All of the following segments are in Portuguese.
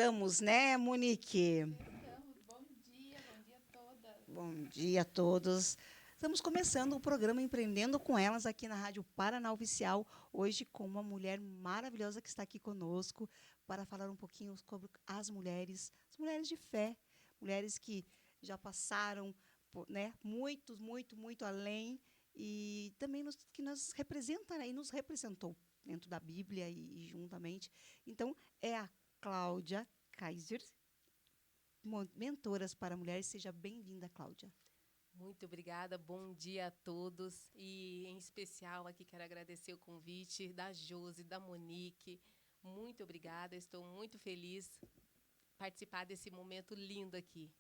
Sextamos, né, Monique? Estamos. Bom dia a todas. Bom dia a todos. Estamos começando o programa Empreendendo com Elas aqui na Rádio Paraná Oficial, hoje com uma mulher maravilhosa que está aqui conosco para falar um pouquinho sobre as mulheres de fé, mulheres que já passaram, né, muito além e também que nos representa, né, e nos representou dentro da Bíblia e juntamente. Então, é a Cláudia Kaiser, Mentoras para Mulheres. Seja bem-vinda, Cláudia. Muito obrigada, bom dia a todos. E, em especial, aqui quero agradecer o convite da Josi, da Monique. Muito obrigada, estou muito feliz de participar desse momento lindo aqui.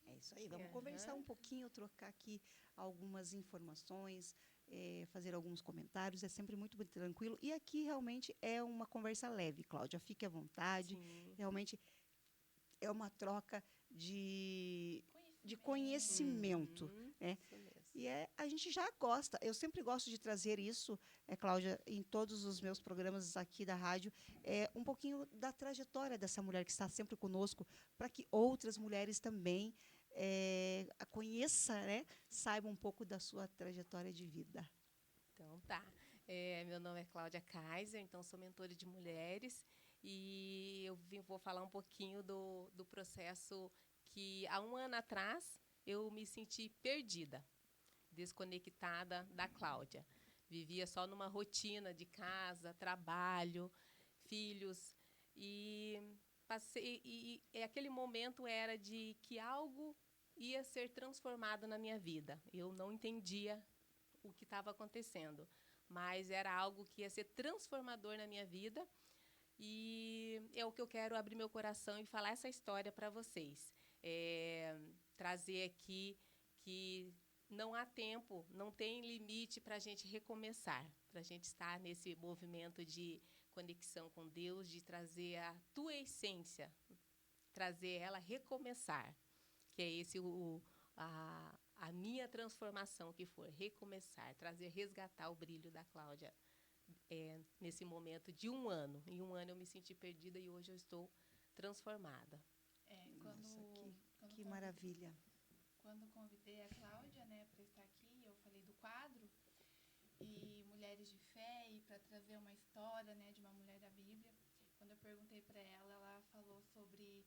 É isso aí, vamos conversar um pouquinho, trocar aqui algumas informações, fazer alguns comentários, é sempre muito tranquilo. E aqui realmente é uma conversa leve, Cláudia, fique à vontade. Sim. Realmente é uma troca de conhecimento. Né? Isso mesmo. E a gente já gosta, eu sempre gosto de trazer isso, Cláudia, em todos os meus programas aqui da rádio, um pouquinho da trajetória dessa mulher que está sempre conosco, para que outras mulheres também a conheçam, né? Saibam um pouco da sua trajetória de vida. Então, tá. Meu nome é Cláudia Kaiser, então sou mentora de mulheres e vou falar um pouquinho do processo que, há um ano atrás, eu me senti perdida, desconectada da Cláudia. Vivia só numa rotina de casa, trabalho, filhos, e passei e aquele momento era de que algo ia ser transformado na minha vida. Eu não entendia o que estava acontecendo, mas era algo que ia ser transformador na minha vida. E é o que eu quero abrir meu coração e falar essa história para vocês. Trazer aqui que não há tempo, não tem limite para a gente recomeçar, para a gente estar nesse movimento de conexão com Deus, de trazer a tua essência, trazer ela recomeçar, que é esse a minha transformação que for recomeçar, trazer, resgatar o brilho da Cláudia. Nesse momento de um ano. Em um ano eu me senti perdida e hoje eu estou transformada. Que maravilha. Quando convidei a Cláudia, né, para estar aqui, eu falei do quadro e Mulheres de Fé e para trazer uma história, né, de uma mulher da Bíblia. Quando eu perguntei para ela, ela falou sobre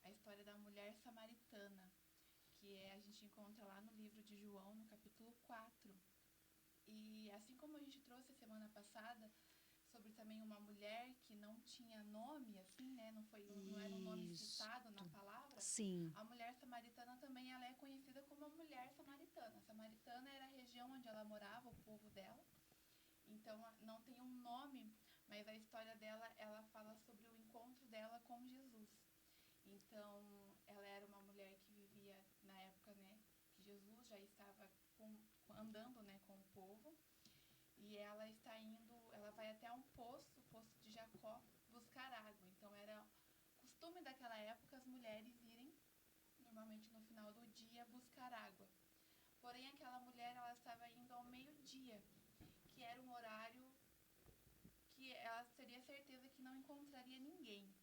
a história da mulher samaritana, que a gente encontra lá no livro de João, no capítulo 4. E assim como a gente trouxe semana passada sobre também uma mulher que não tinha nome, assim, né? Não era um nome citado na palavra. Sim. A mulher samaritana também ela é conhecida como a mulher samaritana. A samaritana era a região onde ela morava, o povo dela. Então, não tem um nome, mas a história dela, ela fala sobre o encontro dela com Jesus. Então, ela era uma mulher que vivia na época, né, que Jesus já estava andando, né, com o povo. E ela ela vai até o poço de Jacó, buscar água. Então, era costume daquela época as mulheres irem, normalmente no final do dia, buscar água. Porém, aquela mulher, ela estava indo ao meio-dia, que era um horário que ela teria certeza que não encontraria ninguém.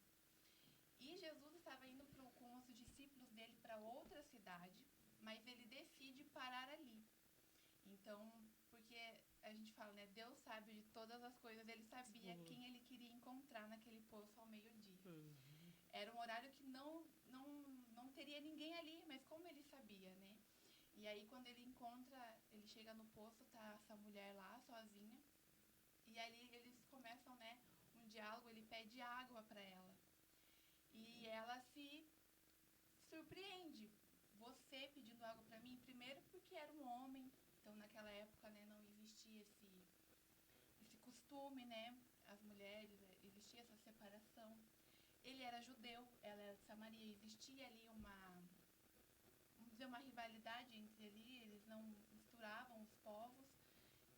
E Jesus estava indo com os discípulos dele para outra cidade, mas ele decide parar ali. Então, porque a gente fala, né, Deus sabe de todas as coisas, ele sabia quem ele queria encontrar naquele poço ao meio-dia. Era um horário que não teria ninguém ali, mas como ele sabia, né? E aí, quando ele chega no poço, tá essa mulher lá, sozinha, e ali eles começam, né, um diálogo, ele pede água para ela. E ela se surpreende. Você pedindo água para mim, primeiro porque era um homem, então naquela época, né, não existia esse costume, né, as mulheres, existia essa separação. Ele era judeu, ela era de Samaria, existia ali vamos dizer, uma rivalidade entre eles não misturavam os povos.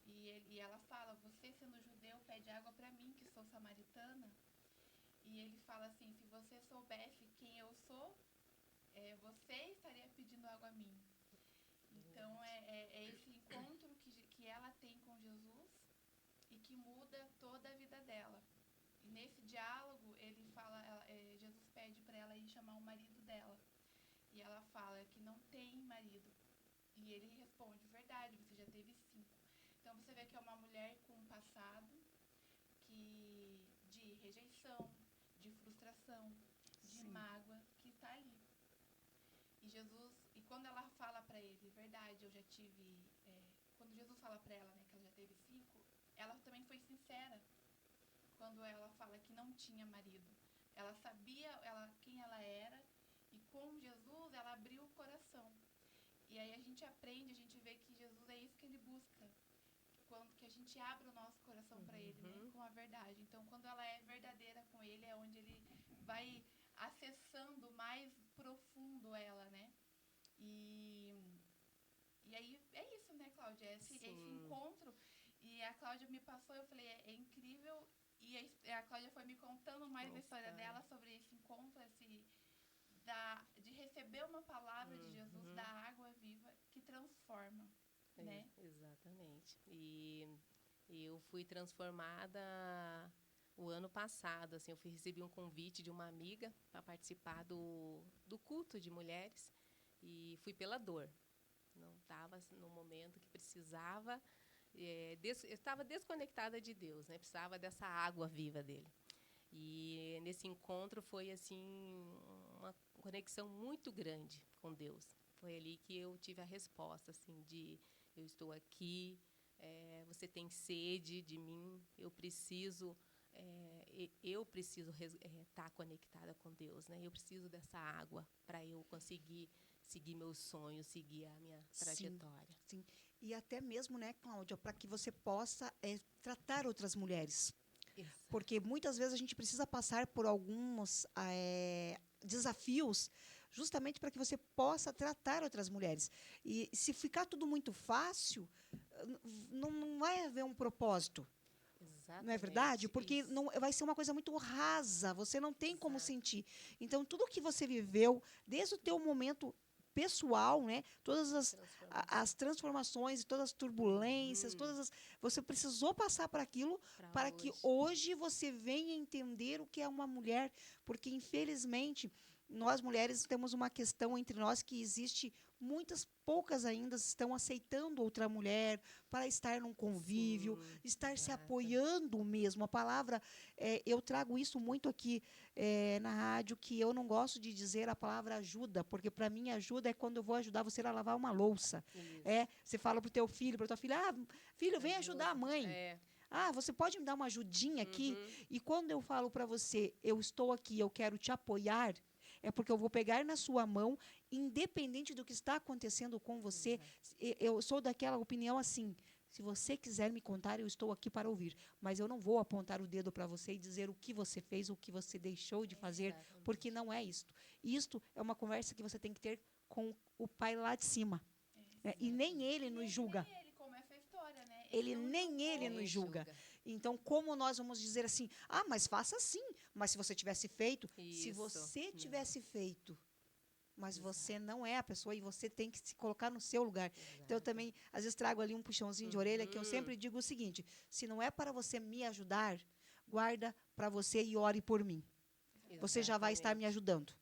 E ela fala, você sendo judeu pede água para mim, que sou samaritana. E ele fala assim, se você soubesse quem eu sou, você estaria pedindo água a mim. Então, é esse encontro que ela tem com Jesus e que muda toda a vida dela. E nesse diálogo, ele fala, Jesus fala que não tem marido. E ele responde, verdade, você já teve 5. Então você vê que é uma mulher com um passado de rejeição, de frustração, de Sim. mágoa, que está ali. E quando ela fala para ele, verdade, eu já tive... quando Jesus fala para ela, né, que ela já teve 5, ela também foi sincera quando ela fala que não tinha marido. Ela sabia quem ela era, e com Jesus ela abriu o coração. E aí a gente aprende, a gente vê que Jesus é isso que ele busca. Quando que a gente abre o nosso coração para ele, né, com a verdade. Então, quando ela é verdadeira com ele, é onde ele vai acessando mais profundo ela, né? E aí é isso, né, Cláudia? Esse encontro. E a Cláudia me passou, eu falei, é incrível. E a Cláudia foi me contando mais a história dela sobre esse encontro, de receber uma palavra de Jesus, da água viva, que transforma, né? Exatamente. E eu fui transformada o ano passado. Assim, eu recebi um convite de uma amiga para participar do culto de mulheres, e fui pela dor. Não estava no momento que precisava. Eu estava desconectada de Deus, né? Precisava dessa água viva dele. E nesse encontro foi assim uma conexão muito grande com Deus. Foi ali que eu tive a resposta, assim, de eu estou aqui, você tem sede de mim, eu preciso estar conectada com Deus, né? Eu preciso dessa água para eu conseguir seguir meus sonhos, seguir a minha trajetória. Sim. E até mesmo, né, Cláudia, para que você possa tratar outras mulheres. Exato. Porque muitas vezes a gente precisa passar por alguns desafios justamente para que você possa tratar outras mulheres. E se ficar tudo muito fácil, não vai haver um propósito. Exatamente. Não é verdade? Porque Isso. não, vai ser uma coisa muito rasa, você não tem como Exato. sentir. Então, tudo que você viveu, desde o teu momento pessoal, né? Todas as transformações, todas as turbulências, você precisou passar por aquilo para que hoje você venha entender o que é uma mulher, porque infelizmente nós mulheres temos uma questão entre nós que existe poucas ainda estão aceitando outra mulher para estar num convívio, estar se apoiando mesmo. A palavra, eu trago isso muito aqui na rádio, que eu não gosto de dizer a palavra ajuda, porque para mim ajuda é quando eu vou ajudar você a lavar uma louça. Você fala para o teu filho, para tua filha, filho, vem ajudar a mãe. Você pode me dar uma ajudinha aqui? E quando eu falo para você, eu estou aqui, eu quero te apoiar, é porque eu vou pegar na sua mão, independente do que está acontecendo com você. Eu sou daquela opinião assim, se você quiser me contar, eu estou aqui para ouvir. Mas eu não vou apontar o dedo para você e dizer o que você fez, o que você deixou de fazer, porque não é isto. Isto é uma conversa que você tem que ter com o Pai lá de cima. E nem ele nos julga. Nem ele, como essa história, né? Nem ele nos julga. Então, como nós vamos dizer assim, mas faça assim, mas se você tivesse feito, se você tivesse feito, mas você não é a pessoa e você tem que se colocar no seu lugar. Então, eu também, às vezes, trago ali um puxãozinho de orelha, que eu sempre digo o seguinte, se não é para você me ajudar, guarda para você e ore por mim. Você já vai estar me ajudando.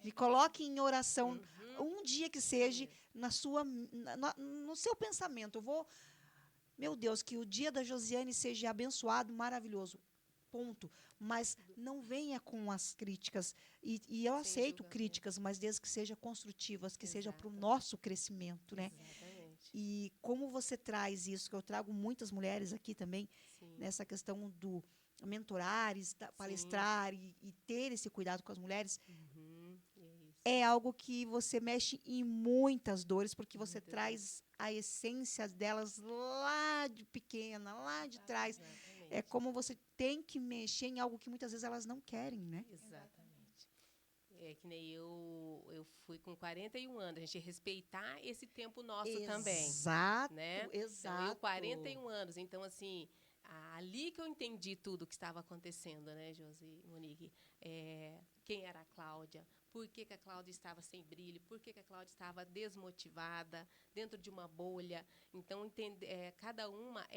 Me coloque em oração, um dia que seja, no seu pensamento. Meu Deus, que o dia da Josiane seja abençoado, maravilhoso. Ponto. Mas não venha com as críticas. E eu aceito críticas, mas desde que sejam construtivas, que seja para o nosso crescimento, né? Exatamente. E como você traz isso, que eu trago muitas mulheres aqui também, nessa questão do mentorar, palestrar e ter esse cuidado com as mulheres, é algo que você mexe em muitas dores, porque você traz a essência delas lá de pequena, lá de trás. É como você tem que mexer em algo que muitas vezes elas não querem, né? Exatamente. É que nem eu fui com 41 anos, a gente respeitar esse tempo nosso também. Exato, né? exato. Então, eu 41 anos, então assim, ali que eu entendi tudo o que estava acontecendo, né, Josi e Monique? Quem era a Cláudia? Por que a Cláudia estava sem brilho? Por que a Cláudia estava desmotivada, dentro de uma bolha? Então, cada uma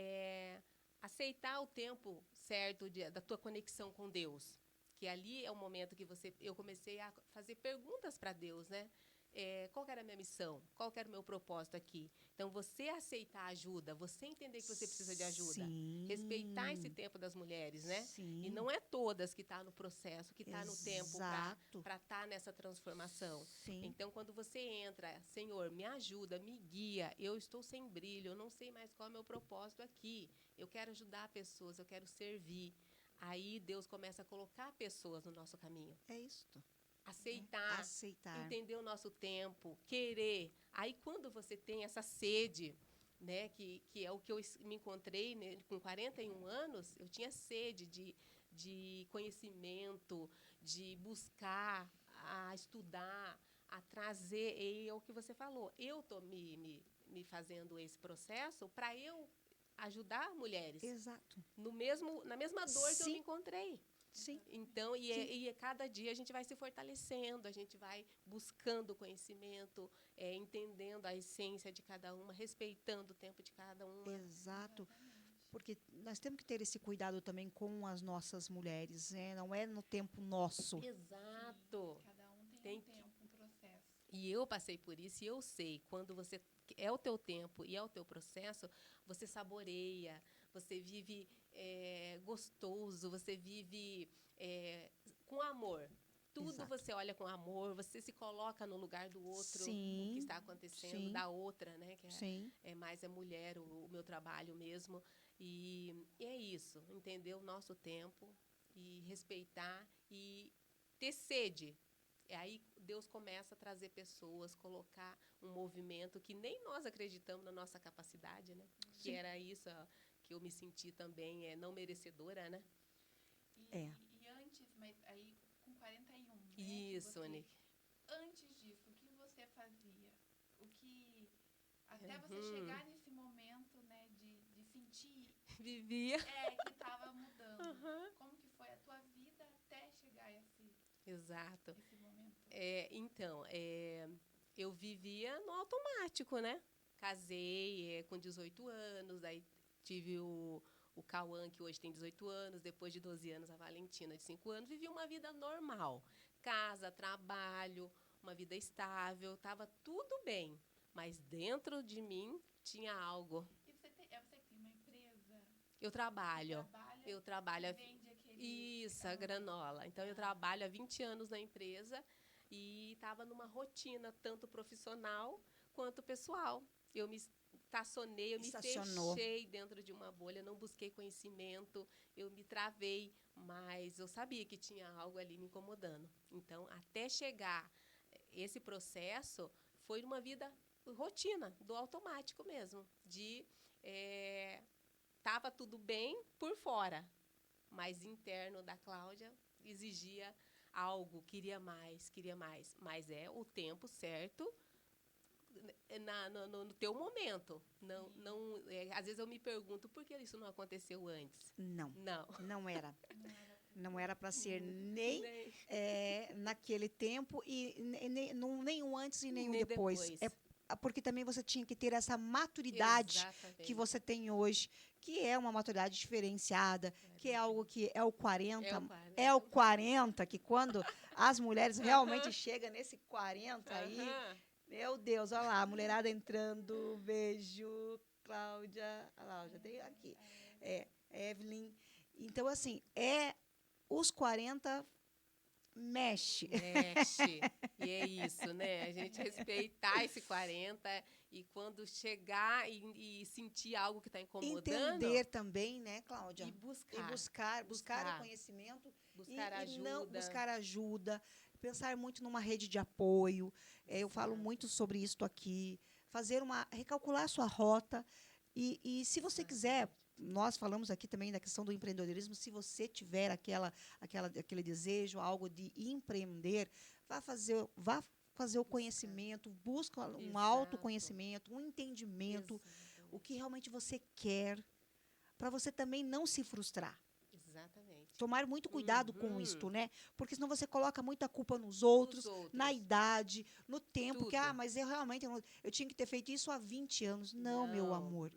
aceitar o tempo certo da tua conexão com Deus. Que ali é o momento que eu comecei a fazer perguntas para Deus, né? qual que era a minha missão, qual que era o meu propósito aqui. Então, você aceitar a ajuda, você entender que você precisa de ajuda, respeitar esse Sim. tempo das mulheres, né? E Sim. não é todas que estão no processo, que está no tempo Exato. para estar nessa transformação. Sim. Então, quando você entra, Senhor, me ajuda, me guia, eu estou sem brilho, eu não sei mais qual é o meu propósito aqui. Eu quero ajudar pessoas, eu quero servir. Aí Deus começa a colocar pessoas no nosso caminho. É isto. Aceitar, Aceitar. entender o nosso tempo, querer. Aí, quando você tem essa sede, né, que é o que eu me encontrei, né, com 41 anos, eu tinha sede de conhecimento, de buscar, a estudar, a trazer, e é o que você falou. Eu estou me fazendo esse processo para eu ajudar mulheres Exato. na mesma dor que eu me Sim. encontrei. Sim. Então, Sim. cada dia a gente vai se fortalecendo, a gente vai buscando conhecimento, entendendo a essência de cada uma, respeitando o tempo de cada uma. Exato. Exatamente. Porque nós temos que ter esse cuidado também com as nossas mulheres, né? Não é no tempo nosso. Exato. Cada um tem Tem um que- tempo, um processo. E eu passei por isso e eu sei, quando você é o teu tempo e é o teu processo, você saboreia, você vive gostoso, você vive com amor. Tudo Exato. você olha com amor, você se coloca no lugar do outro, o que Sim. está acontecendo, Sim. da outra, né? Que Sim. é mais a mulher, o meu trabalho mesmo. E é isso, entender o nosso tempo e respeitar e ter sede. Aí Deus começa a trazer pessoas, colocar um movimento que nem nós acreditamos na nossa capacidade, né? Que Sim. era isso que eu me senti também não merecedora, né? É. E antes, mas aí com 41, né? Isso, que você, Nick. antes disso, o que você fazia? O que até você Uhum. chegar nesse momento, né, de sentir Vivia. que estava mudando. Uhum. Como que foi a tua vida até chegar a Exato. esse momento? Então, eu vivia no automático, né? Casei com 18 anos, aí tive o Cauã, que hoje tem 18 anos, depois de 12 anos a Valentina, de 5 anos, vivi uma vida normal. Casa, trabalho, uma vida estável, estava tudo bem. Mas dentro de mim tinha algo. E você tem uma empresa Eu trabalho. trabalha Eu trabalho. que vende aquele... Isso, a granola. Então, eu trabalho há 20 anos na empresa e estava numa rotina, tanto profissional quanto pessoal. Eu me estacionei, eu me Estacionou. fechei dentro de uma bolha, não busquei conhecimento, eu me travei, mas eu sabia que tinha algo ali me incomodando. Então, até chegar esse processo, foi uma vida rotina, do automático mesmo, de estava tudo bem por fora, mas interno da Cláudia exigia algo, queria mais, queria mais. Mas é o tempo certo no teu momento. Não, às vezes eu me pergunto por que isso não aconteceu antes. Não. Não. Não era. Não era... Não era para ser nem naquele tempo e nem o antes e nem o Nem depois. depois. Porque também você tinha que ter essa maturidade Exatamente. que você tem hoje, que é uma maturidade diferenciada, que é algo que é o 40. É o 40, que quando as mulheres realmente chegam nesse 40 aí, meu Deus, olha lá, a mulherada entrando, beijo, Cláudia, olha lá, já tem aqui, Evelyn. Então, assim, os 40 mexe. Mexe. E é isso, né? A gente respeitar esse 40 e quando chegar e sentir algo que está incomodando. Entender também, né, Cláudia? E buscar o conhecimento. Buscar ajuda. Não buscar ajuda. Pensar muito numa rede de apoio. Eu falo muito sobre isso aqui. Recalcular a sua rota. E se você quiser, nós falamos aqui também da questão do empreendedorismo, se você tiver aquele desejo, algo de empreender, vá fazer o conhecimento, busca um autoconhecimento, um entendimento, o que realmente você quer, para você também não se frustrar. Exatamente. Tomar muito cuidado com isto, né? Porque senão você coloca muita culpa nos outros, na idade, no tempo, Tudo. que mas eu tinha que ter feito isso há 20 anos. Não, meu amor.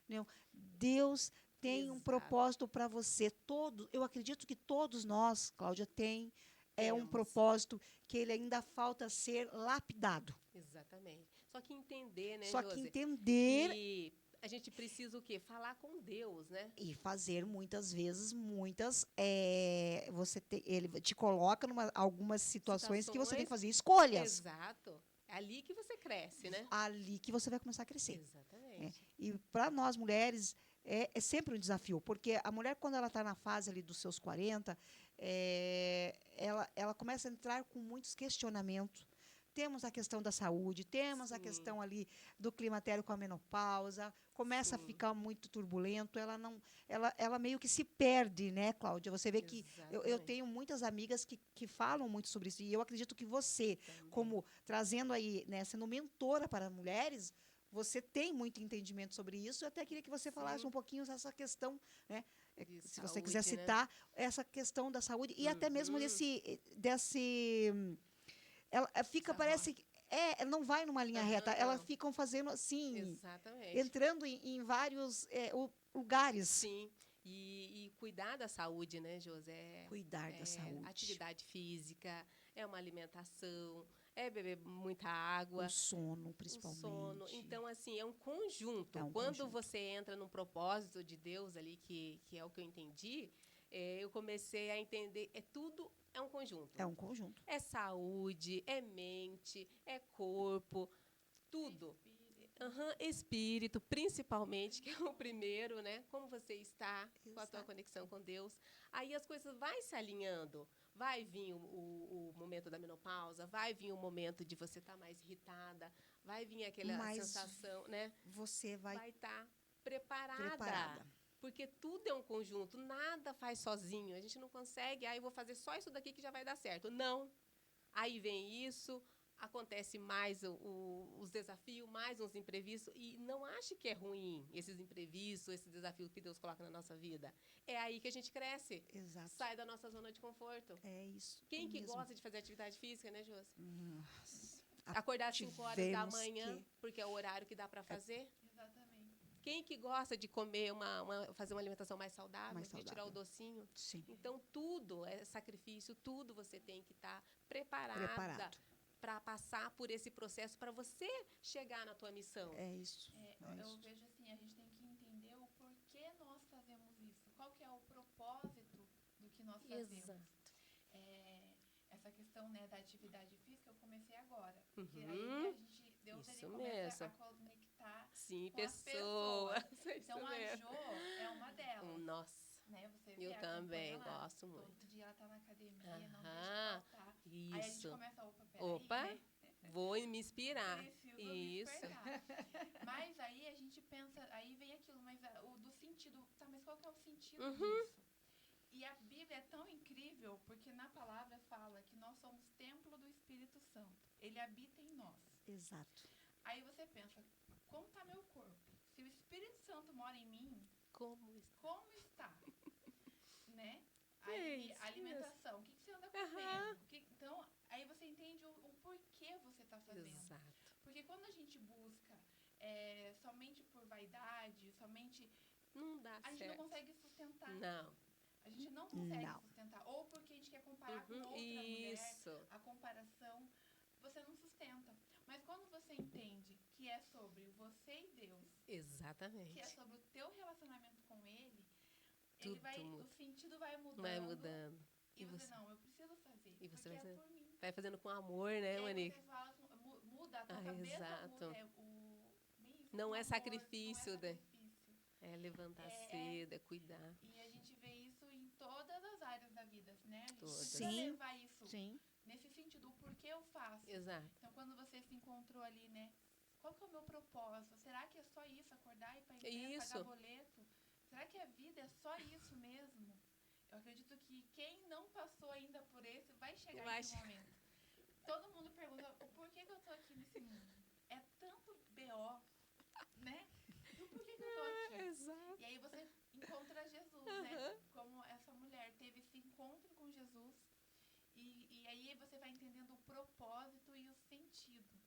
Não. Deus tem um propósito para você. Eu acredito que todos nós, Cláudia, tem é um Temos. propósito que ele ainda falta ser lapidado. Exatamente. Só que entender, né, Só que Josi, entender que a gente precisa o quê? Falar com Deus, né? e fazer muitas vezes, ele te coloca em algumas situações que você tem que fazer escolhas. Exato. É ali que você cresce, né? Ali que você vai começar a crescer. Exatamente. E para nós mulheres é sempre um desafio, porque a mulher, quando ela está na fase ali dos seus 40, ela começa a entrar com muitos questionamentos. Temos a questão da saúde, temos a Sim. questão ali do climatério com a menopausa, começa a Sim. ficar muito turbulento, ela meio que se perde, né, Cláudia? Você vê que eu Exatamente. tenho muitas amigas que falam muito sobre isso, e eu acredito que você, Também. como trazendo aí, né, sendo mentora para mulheres, você tem muito entendimento sobre isso. Eu até queria que você falasse Sim. um pouquinho dessa questão, né? De Se você quiser saúde, né? citar essa questão da saúde e até mesmo Uhum. desse ela fica, Essa parece que não vai numa linha reta. Elas não. ficam fazendo assim, Exatamente. entrando em vários lugares. Sim. E cuidar da saúde, né, José? Cuidar da saúde. Atividade física, é uma alimentação, é beber muita água. O sono, O principalmente. sono. Então, assim, é um conjunto. É um Quando conjunto. você entra num propósito de Deus ali, que é o que eu entendi, eu comecei a entender, tudo é um conjunto. É um conjunto. É saúde, é mente, é corpo, tudo. Espírito, principalmente, que é o primeiro, né? Como você está com a tua Exato. conexão com Deus. Aí as coisas vai se alinhando. Vai vir o momento da menopausa, vai vir o momento de você estar mais irritada, vai vir aquela Mas sensação, né? Você vai estar preparada. preparada. Porque tudo é um conjunto, nada faz sozinho. A gente não consegue, eu vou fazer só isso daqui que já vai dar certo. Não. Aí vem isso, acontece mais os desafios, mais uns imprevistos. E não ache que é ruim esses imprevistos, esses desafios que Deus coloca na nossa vida. É aí que a gente cresce. Exato. Sai da nossa zona de conforto. É isso. Quem que mesmo. gosta de fazer atividade física, né, Josi? Nossa. Acordar às 5 horas da Tivemos manhã, que- porque é o horário que dá para fazer. Exatamente. Quem que gosta de comer fazer uma alimentação mais saudável, Mais de tirar saudável. o docinho? Sim. Então, tudo é sacrifício, tudo você tem que estar preparada Preparado. para passar por esse processo, para você chegar na tua missão. É isso. Eu vejo assim, a gente tem que entender o porquê nós fazemos isso. Qual que é o propósito do que nós fazemos. Exato. Essa questão, né, da atividade física, eu comecei agora. Porque aí Deus Isso ele começa mesmo. a conectar Sim, com as pessoas. Então, a Jo é uma delas. Nossa, Né? Você eu vê, também acompanha lá. gosto muito. Todo dia ela tá na academia, não deixa Aham, faltar. Aí a gente isso. começa, peraí, Opa, né? vou me inspirar. Preciso me Isso. despertar. Mas aí a gente pensa, aí vem aquilo, mas o do sentido, tá, mas qual que é o sentido Uhum. disso? E a Bíblia é tão incrível, porque na palavra fala que nós somos templo do Espírito Santo. Ele habita em nós. Exato. Aí você pensa, como está meu corpo? Se o Espírito Santo mora em mim, Como está? Né? Aí, isso, alimentação, o que você anda comendo? Então, aí você entende o porquê você está fazendo. Exato. Porque quando a gente busca somente por vaidade, somente... Não dá A gente certo. não consegue sustentar. Não. A gente não consegue Não. sustentar. Ou porque a gente quer comparar com outra mulher. Isso. A comparação, você não sustenta. Mas quando você entende que é sobre você e Deus, Exatamente. que é sobre o teu relacionamento com Ele, Tudo o sentido vai mudando. vai mudando. E você, não, eu preciso fazer. E você porque vai é por mim. Vai fazendo com amor, né, E aí Monique? você fala, muda a tua cabeça, exato. muda Não o é amor, sacrifício, não é né? sacrifício. É levantar cedo, é cuidar. E a gente vê isso em todas as áreas da vida, né? A gente Todas. precisa Sim. levar isso Sim. nesse sentido, o porquê eu faço. Exato. Então, quando você se encontrou ali, né? Qual que é o meu propósito? Será que é só isso? Acordar e ir para a empresa, pagar boleto? Será que a vida é só isso mesmo? Eu acredito que quem não passou ainda por esse vai chegar nesse momento. Todo mundo pergunta, por que eu tô aqui nesse mundo? É tanto B.O., né? E por que eu tô aqui? Exato. E aí você encontra Jesus, né? Como essa mulher teve esse encontro com Jesus. E aí você vai entendendo o propósito e o sentido.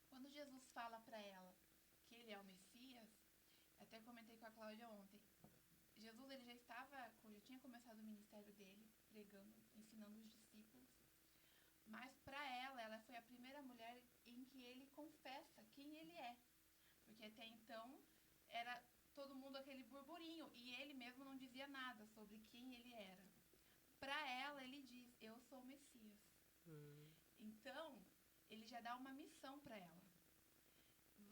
Quando Jesus fala para ela que ele é o Messias, até comentei com a Cláudia ontem, Jesus ele já tinha começado o ministério dele, pregando, ensinando os discípulos. Mas para ela foi a primeira mulher em que ele confessa quem ele é. Porque até então era todo mundo aquele burburinho e ele mesmo não dizia nada sobre quem ele era. Para ela, ele diz: eu sou o Messias. Então, ele já dá uma missão para ela.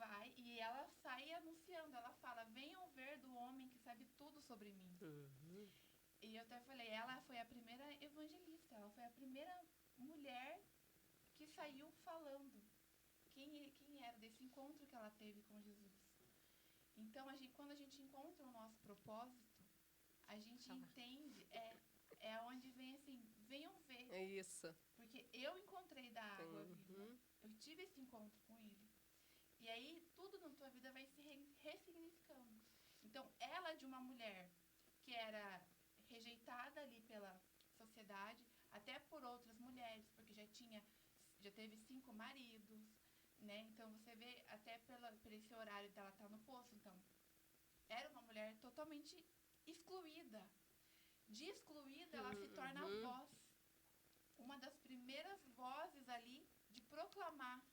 Vai, e ela sai anunciando, ela fala: venham ver do homem que sabe tudo sobre mim. E eu até falei, ela foi a primeira evangelista, ela foi a primeira mulher que saiu falando quem era desse encontro que ela teve com Jesus. Então, quando a gente encontra o nosso propósito, a gente entende, é onde vem assim, venham ver. É isso. Porque eu encontrei da água viva. Eu tive esse encontro com ele. E aí, tudo na tua vida vai se ressignificando. Então, ela de uma mulher que era rejeitada ali pela sociedade, até por outras mulheres, porque já teve 5 maridos, né? Então, você vê até por esse horário dela estar no poço, então, era uma mulher totalmente excluída. De excluída, ela se torna a voz. Uma das primeiras vozes ali de proclamar: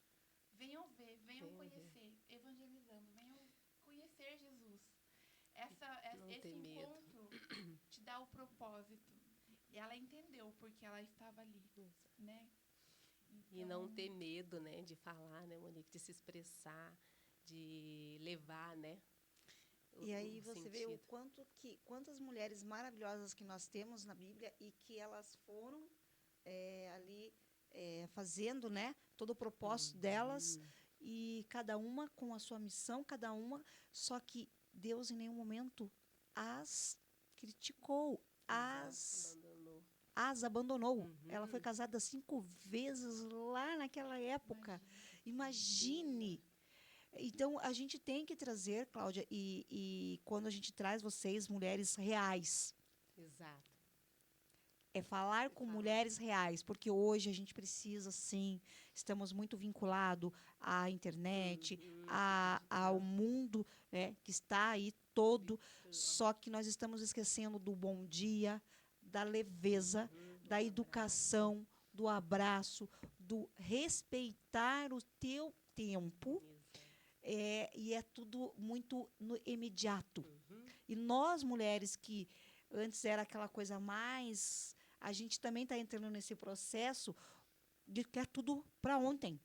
venham ver, venham conhecer, evangelizando, venham conhecer Jesus. Esse encontro te dá o propósito. E ela entendeu porque ela estava ali, né? Então, e não ter medo, né, de falar, né, Monique, de se expressar, de levar, né? E aí você vê quantas mulheres maravilhosas que nós temos na Bíblia e que elas foram ali fazendo, né, todo o propósito delas, e cada uma com a sua missão, cada uma, só que Deus em nenhum momento as criticou, as abandonou. Ela foi casada 5 vezes lá naquela época. Imagine. Então, a gente tem que trazer, Cláudia, e quando a gente traz vocês, mulheres reais. Exato. É falar com mulheres reais, porque hoje a gente precisa, sim, estamos muito vinculados à internet, ao mundo, né, que está aí todo, só que nós estamos esquecendo do bom dia, da leveza, da educação, do abraço, do respeitar o teu tempo. E é tudo muito imediato. E nós, mulheres, que antes era aquela coisa mais... A gente também está entrando nesse processo de que é tudo para ontem.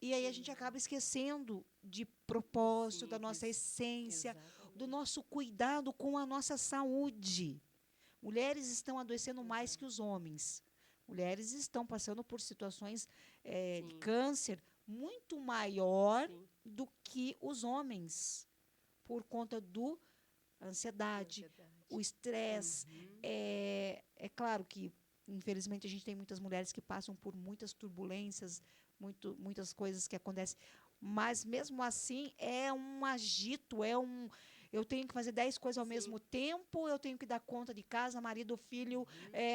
E aí a gente acaba esquecendo de propósito, da nossa essência, do nosso cuidado com a nossa saúde. Mulheres estão adoecendo mais que os homens. Mulheres estão passando por situações de câncer muito maior do que os homens, por conta do ansiedade, o estresse. É claro que, infelizmente, a gente tem muitas mulheres que passam por muitas turbulências, muitas coisas que acontecem, mas, mesmo assim, é um agito, eu tenho que fazer 10 coisas ao mesmo tempo, eu tenho que dar conta de casa, marido, filho,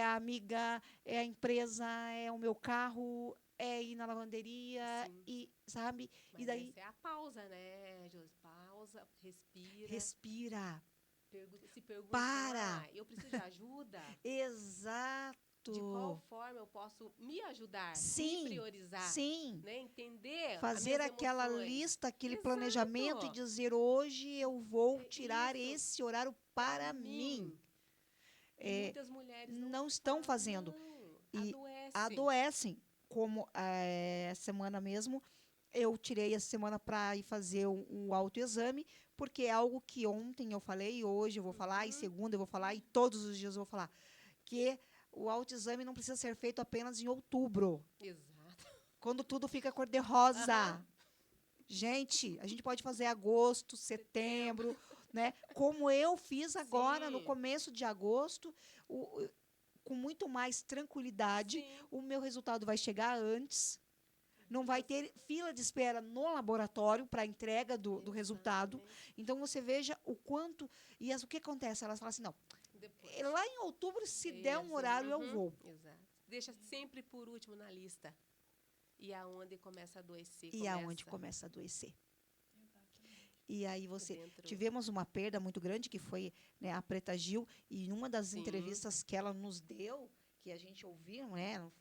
a amiga, a empresa, o meu carro, ir na lavanderia, e, sabe? Mas e daí essa é a pausa, né, Josi? Pausa, respira. Respira. Se pergunta, Para. Eu preciso de ajuda? Exato. De qual forma eu posso me ajudar, Sim, me priorizar, sim. né? Entender Fazer as aquela emoções. lista, aquele Exato. planejamento e dizer: hoje eu vou tirar Isso. esse horário para mim. Muitas mulheres não estão fazendo. E adoecem. Como semana mesmo, eu tirei essa semana para ir fazer um autoexame, porque é algo que ontem eu falei, hoje eu vou falar, e segunda eu vou falar, e todos os dias eu vou falar, que o autoexame não precisa ser feito apenas em outubro. Exato. Quando tudo fica cor-de-rosa. Gente, a gente pode fazer agosto, setembro, né? Como eu fiz agora, no começo de agosto, com muito mais tranquilidade. O meu resultado vai chegar antes. Não vai ter fila de espera no laboratório para a entrega do resultado. Então, você veja o quanto... E o que acontece? Elas falam assim, não, lá em outubro, se der um horário, eu vou. Exato. Deixa sempre por último na lista. E aonde começa a adoecer. E aonde começa a adoecer. Exatamente. E aí você... Dentro. Tivemos uma perda muito grande, que foi, né, a Preta Gil, e em uma das Sim. entrevistas que ela nos deu, que a gente ouviu, né, não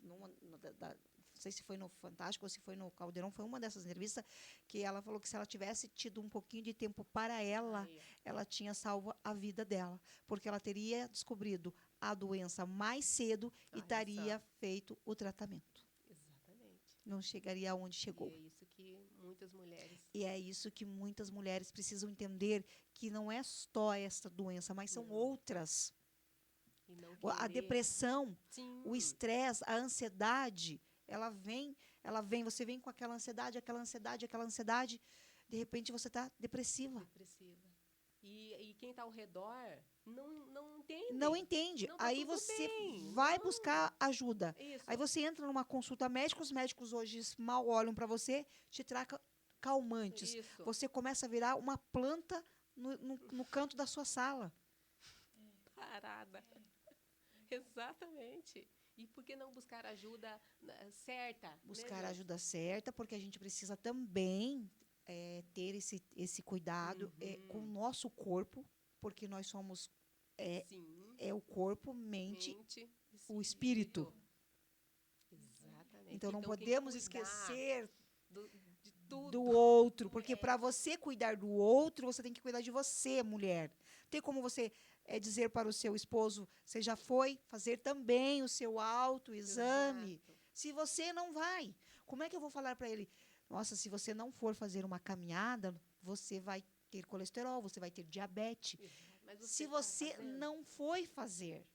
sei se foi no Fantástico ou se foi no Caldeirão, foi uma dessas entrevistas, que ela falou que se ela tivesse tido um pouquinho de tempo para ela, Aí, ó. ela tinha salvo a vida dela, porque ela teria descobrido a doença mais cedo e Olha estaria só. feito o tratamento. Exatamente. Não chegaria aonde E chegou. é isso que muitas mulheres... E é isso que muitas mulheres precisam entender, que não é só essa doença, mas são Não. outras. E não A querer. depressão, Sim. o estresse, a ansiedade, ela vem, você vem com aquela ansiedade, de repente você está depressiva. Depressiva. E quem está ao redor não entende. Não entende. Não, tá Aí tudo você bem. vai Não. buscar ajuda. Isso. Aí você entra numa consulta médica, os médicos hoje mal olham para você, te tracam calmantes. Isso. Você começa a virar uma planta no canto da sua sala. Parada. Exatamente. E por que não buscar ajuda certa? Buscar né, a ajuda certa, porque a gente precisa também ter esse cuidado com o nosso corpo, porque nós somos Sim. o corpo, mente, Mente, o espírito. Exatamente. Então não quem podemos cuidar esquecer de tudo. do outro, porque para você cuidar do outro, você tem que cuidar de você, mulher. Tem como você dizer para o seu esposo, você já foi fazer também o seu autoexame? Exato. Se você não vai, como é que eu vou falar para ele? Nossa, se você não for fazer uma caminhada, você vai ter colesterol, você vai ter diabetes. Exato. Mas Se tá você fazendo, não foi fazer,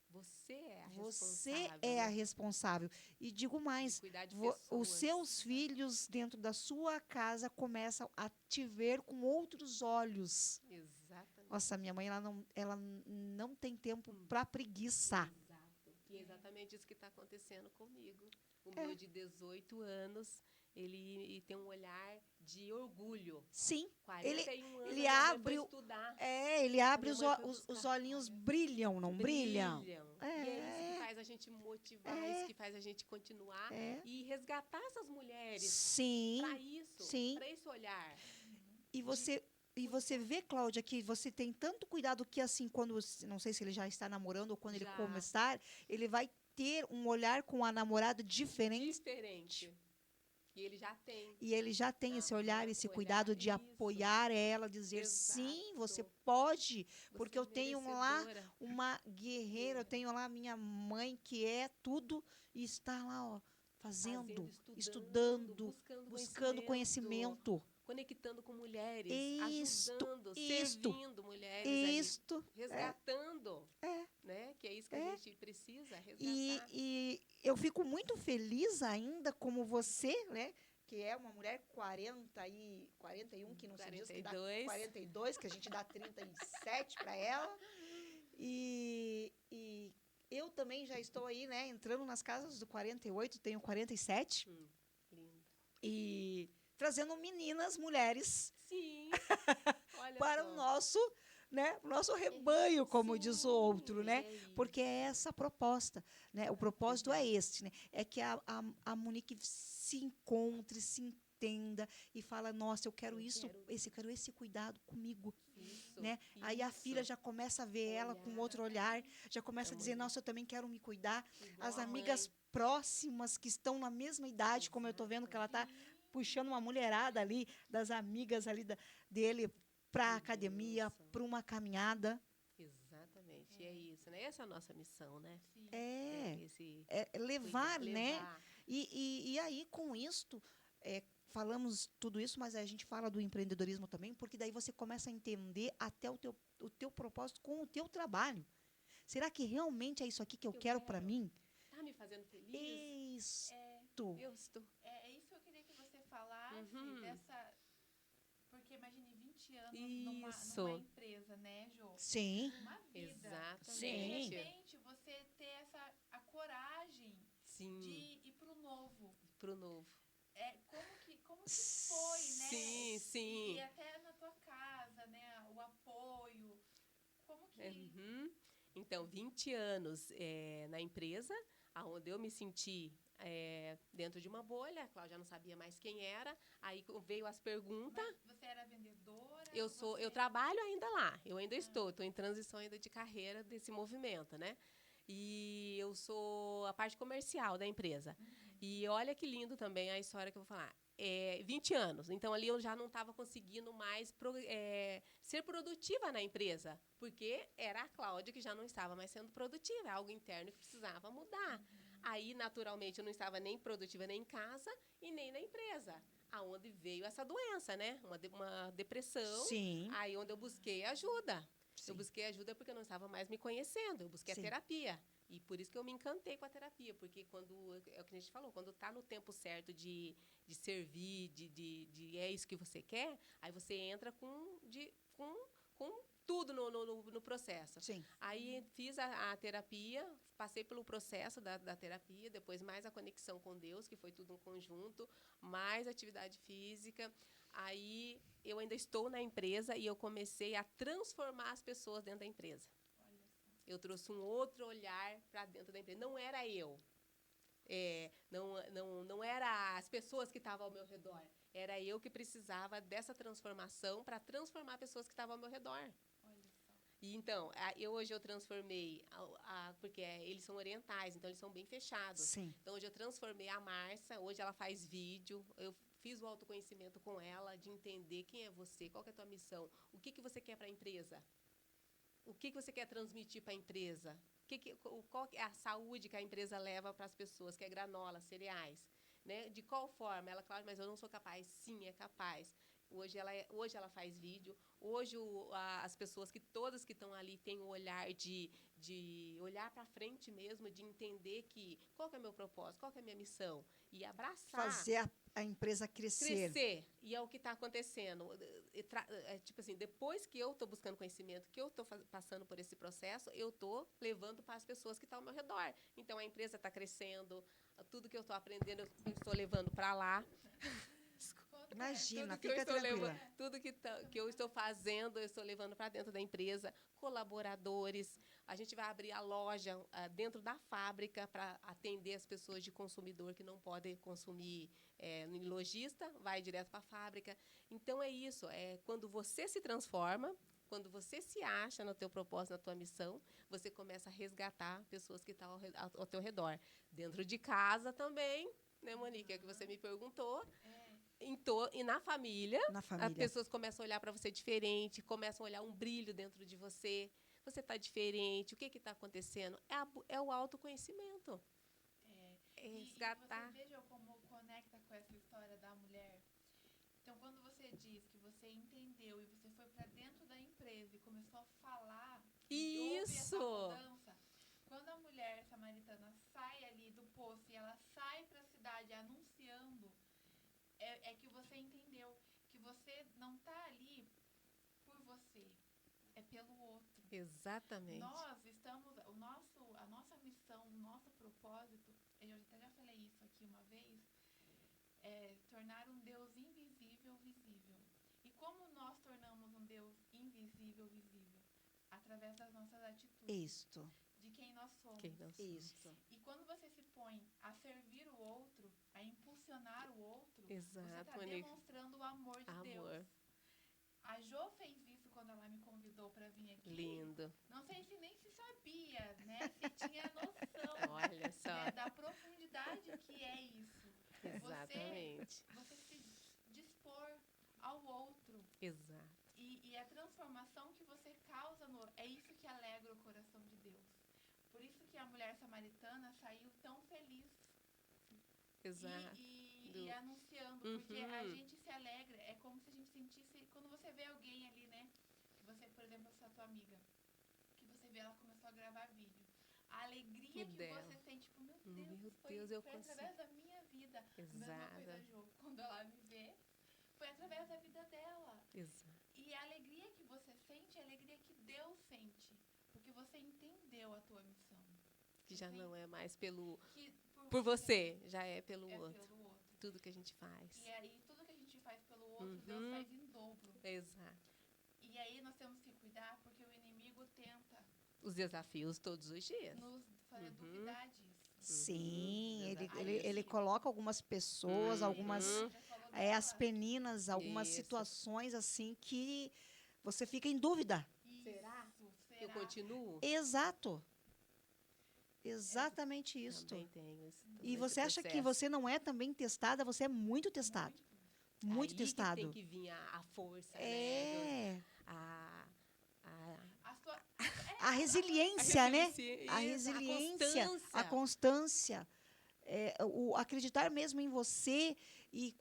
você é a você responsável, é a né, responsável. E digo de mais, cuidar de os pessoas. seus filhos dentro da sua casa começam a te ver com outros olhos. Exatamente. Nossa, minha mãe, ela não tem tempo para preguiça. Exato. E é exatamente isso que está acontecendo comigo. O meu de 18 anos, ele tem um olhar de orgulho. Sim, 41 anos, ele minha mãe abre, foi estudar. ele abre Minha mãe foi os buscar. olhinhos brilham, não brilham? E é isso que faz a gente motivar, é isso que faz a gente continuar e resgatar essas mulheres Sim, para isso, sim. para esse olhar. E você vê, Cláudia, que você tem tanto cuidado que, assim, quando, não sei se ele já está namorando ou quando ele Já. começar, ele vai ter um olhar com a namorada diferente. Diferente. E ele já tem. E ele já tem esse olhar, esse olhar, cuidado de isso. apoiar ela, dizer sim, você pode, porque eu tenho lá merecedora. uma guerreira, eu tenho lá minha mãe que é tudo e está lá, ó, fazendo, estudando, buscando conhecimento. Conectando com mulheres, Isto, ajudando, isto, servindo mulheres ali, isto, resgatando, né? Que é isso que a gente precisa, resgatar. E eu fico muito feliz ainda como você, né? Que é uma mulher 41, que não se diz que dá 42, que a gente dá 37 para ela. E eu também já estou aí, né? Entrando nas casas do 48, tenho 47. Lindo. E trazendo meninas, mulheres, sim, olha para só. o nosso rebanho, como diz o outro, né? Porque é essa a proposta, né? O propósito é este, né? É que a Monique se encontre, se entenda e fala, nossa, eu quero esse cuidado comigo, né? Aí a filha já começa a ver ela com outro olhar, já começa a dizer, nossa, eu também quero me cuidar. As amigas próximas que estão na mesma idade, como eu estou vendo que ela está puxando uma mulherada ali, das amigas ali dele, para a academia, para uma caminhada. Exatamente, é isso, né? Essa é a nossa missão, né? Levar, né? E aí, com isto, falamos tudo isso, mas a gente fala do empreendedorismo também, porque daí você começa a entender até o teu propósito com o teu trabalho. Será que realmente é isso aqui que eu quero para mim? Tá me fazendo feliz? Isto. Eu estou. É isso que eu queria que você falasse dessa... Porque imagine 20 anos numa empresa, né, Jô? Sim. Uma vida. Exatamente. Sim. De repente, você ter a coragem de ir pro novo. Pro novo. Como que foi, né? Sim. E até na tua casa, né? O apoio. Como que... Então, 20 anos na empresa, onde eu me senti dentro de uma bolha. A Cláudia não sabia mais quem era. Aí veio as perguntas. Mas você era vendedora? Eu trabalho ainda lá. Eu ainda estou em transição ainda de carreira desse movimento, né? E eu sou a parte comercial da empresa. E olha que lindo também a história que eu vou falar. 20 anos. Então, ali eu já não estava conseguindo mais ser produtiva na empresa, porque era a Cláudia que já não estava mais sendo produtiva, é algo interno que precisava mudar. Aí, naturalmente, eu não estava nem produtiva nem em casa e nem na empresa, aonde veio essa doença, né? Uma depressão, Sim. aí onde eu busquei ajuda. Sim. Eu busquei ajuda porque eu não estava mais me conhecendo, eu busquei a Sim. terapia. E por isso que eu me encantei com a terapia, porque é o que a gente falou, quando está no tempo certo de servir, é isso que você quer, aí você entra com tudo no processo. Sim. Aí fiz a terapia, passei pelo processo da terapia, depois mais a conexão com Deus, que foi tudo um conjunto, mais atividade física. Aí eu ainda estou na empresa e eu comecei a transformar as pessoas dentro da empresa. Eu trouxe um outro olhar para dentro da empresa. Não era eu. Não era as pessoas que estavam ao meu redor. Era eu que precisava dessa transformação para transformar pessoas que estavam ao meu redor. Olha só. E então, hoje eu transformei, porque eles são orientais, então eles são bem fechados. Sim. Então, hoje eu transformei a Márcia, hoje ela faz vídeo, eu fiz o autoconhecimento com ela, de entender quem é você, qual que é a tua missão, o que você quer para a empresa. O que você quer transmitir para a empresa? Qual é a saúde que a empresa leva para as pessoas, que é granola, cereais? Né? De qual forma? Ela, claro, mas eu não sou capaz. Sim, é capaz. Hoje ela faz vídeo. Hoje as pessoas todas que estão ali têm o olhar de olhar para frente mesmo, de entender qual que é o meu propósito, qual que é a minha missão. E abraçar. Fazer a empresa crescer. E é o que está acontecendo. Tipo assim, depois que eu estou buscando conhecimento, que eu estou passando por esse processo, eu estou levando para as pessoas que estão ao meu redor. Então, a empresa está crescendo, tudo que eu estou aprendendo, eu estou levando para lá. Imagina, fica tranquila. Tudo que eu estou fazendo, eu estou levando para dentro da empresa, colaboradores. A gente vai abrir a loja dentro da fábrica para atender as pessoas de consumidor que não podem consumir em lojista, vai direto para a fábrica. Então, é isso. Quando você se transforma, quando você se acha no teu propósito, na tua missão, você começa a resgatar pessoas que estão ao teu redor. Dentro de casa também, né, Monique? É o que você me perguntou. E na família, as pessoas começam a olhar para você diferente, começam a olhar um brilho dentro de você. Você está diferente, o que está acontecendo? É o autoconhecimento. Resgatar. E você veja como conecta com essa história da mulher. Então, quando você diz que você entendeu e você foi para dentro da empresa e começou a falar, houve essa mudança, quando a mulher samaritana sai ali do poço e ela sai para a cidade anunciando, é que você entendeu que você não está ali por você, é pelo outro. Exatamente. Nós estamos, a nossa missão, o nosso propósito, eu até já falei isso aqui uma vez, é tornar um Deus invisível visível. E como nós tornamos um Deus invisível visível? Através das nossas atitudes. Isto. De quem nós somos. Isto. E quando você se põe a servir o outro, a impulsionar o outro, exato, você está demonstrando o amor de Deus. A Jo fez isso quando ela me convidou para vir aqui. Lindo. Não sei se nem se sabia, né? Se tinha noção. Olha só. Né, da profundidade que é isso. Exatamente. Você se dispor ao outro. Exato. E a transformação que você causa é isso que alegra o coração de Deus. Por isso que a mulher samaritana saiu tão feliz. Exato. E anunciando, porque a gente se alegra. É como se a gente sentisse, quando você vê alguém ali, né? Que você, por exemplo, essa tua amiga, que você vê, ela começou a gravar vídeo. A alegria que você sente, tipo, meu Deus, foi através da minha vida. Exato. A mesma coisa, Jo, quando ela me vê, foi através da vida dela. Exato. E a alegria que você sente é a alegria que Deus sente, porque você entendeu a tua missão. Que já não é mais por você, já é pelo outro. Tudo que a gente faz. E aí, tudo que a gente faz pelo outro, Deus faz em dobro. Exato. E aí, nós temos que cuidar, porque o inimigo tenta... Os desafios todos os dias. Nos fazer duvidar disso. Sim, exatamente. ele coloca algumas pessoas, algumas Já falou dela? as meninas, algumas Isso. situações assim que você fica em dúvida. Será Isso, que eu será? continuo? Exato. Exatamente isto. Também tenho todo E esse você acha que processo. você não é também testada, você é muito testado. Muito Aí que tem testado. que vir a força, né, É. a A sua, A resiliência, né? A resiliência, resiliência, a constância. constância. O acreditar mesmo em você. E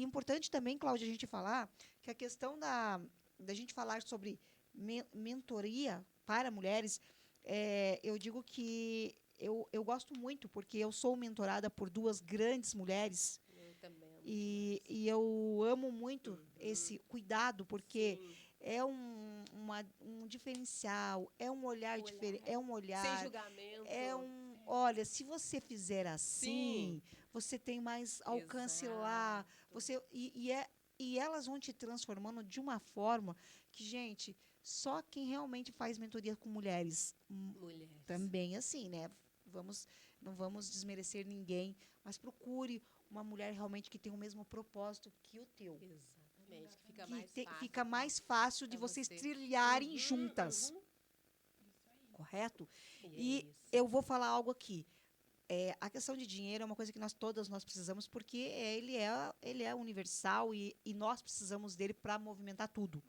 importante também, Cláudia, a gente falar que a questão da gente falar sobre mentoria para mulheres, eu digo que eu gosto muito, porque eu sou mentorada por duas grandes mulheres. Eu também amo E eu amo muito esse cuidado, porque Sim, é um diferencial, é um olhar diferente, é um sem olhar, julgamento. olha, se você fizer Sim, assim, você tem mais alcance lá, exato. e elas vão te transformando de uma forma que, gente, só quem realmente faz mentoria com mulheres, Mulheres. também assim, né? Não vamos desmerecer ninguém, mas procure uma mulher realmente que tem o mesmo propósito que o teu. Exatamente, que fica Que mais fácil. fica mais fácil de pra vocês você. trilharem juntas, isso aí. correto? E é E isso. eu vou falar algo aqui. A questão de dinheiro é uma coisa que nós precisamos, porque ele é universal e nós precisamos dele para movimentar tudo.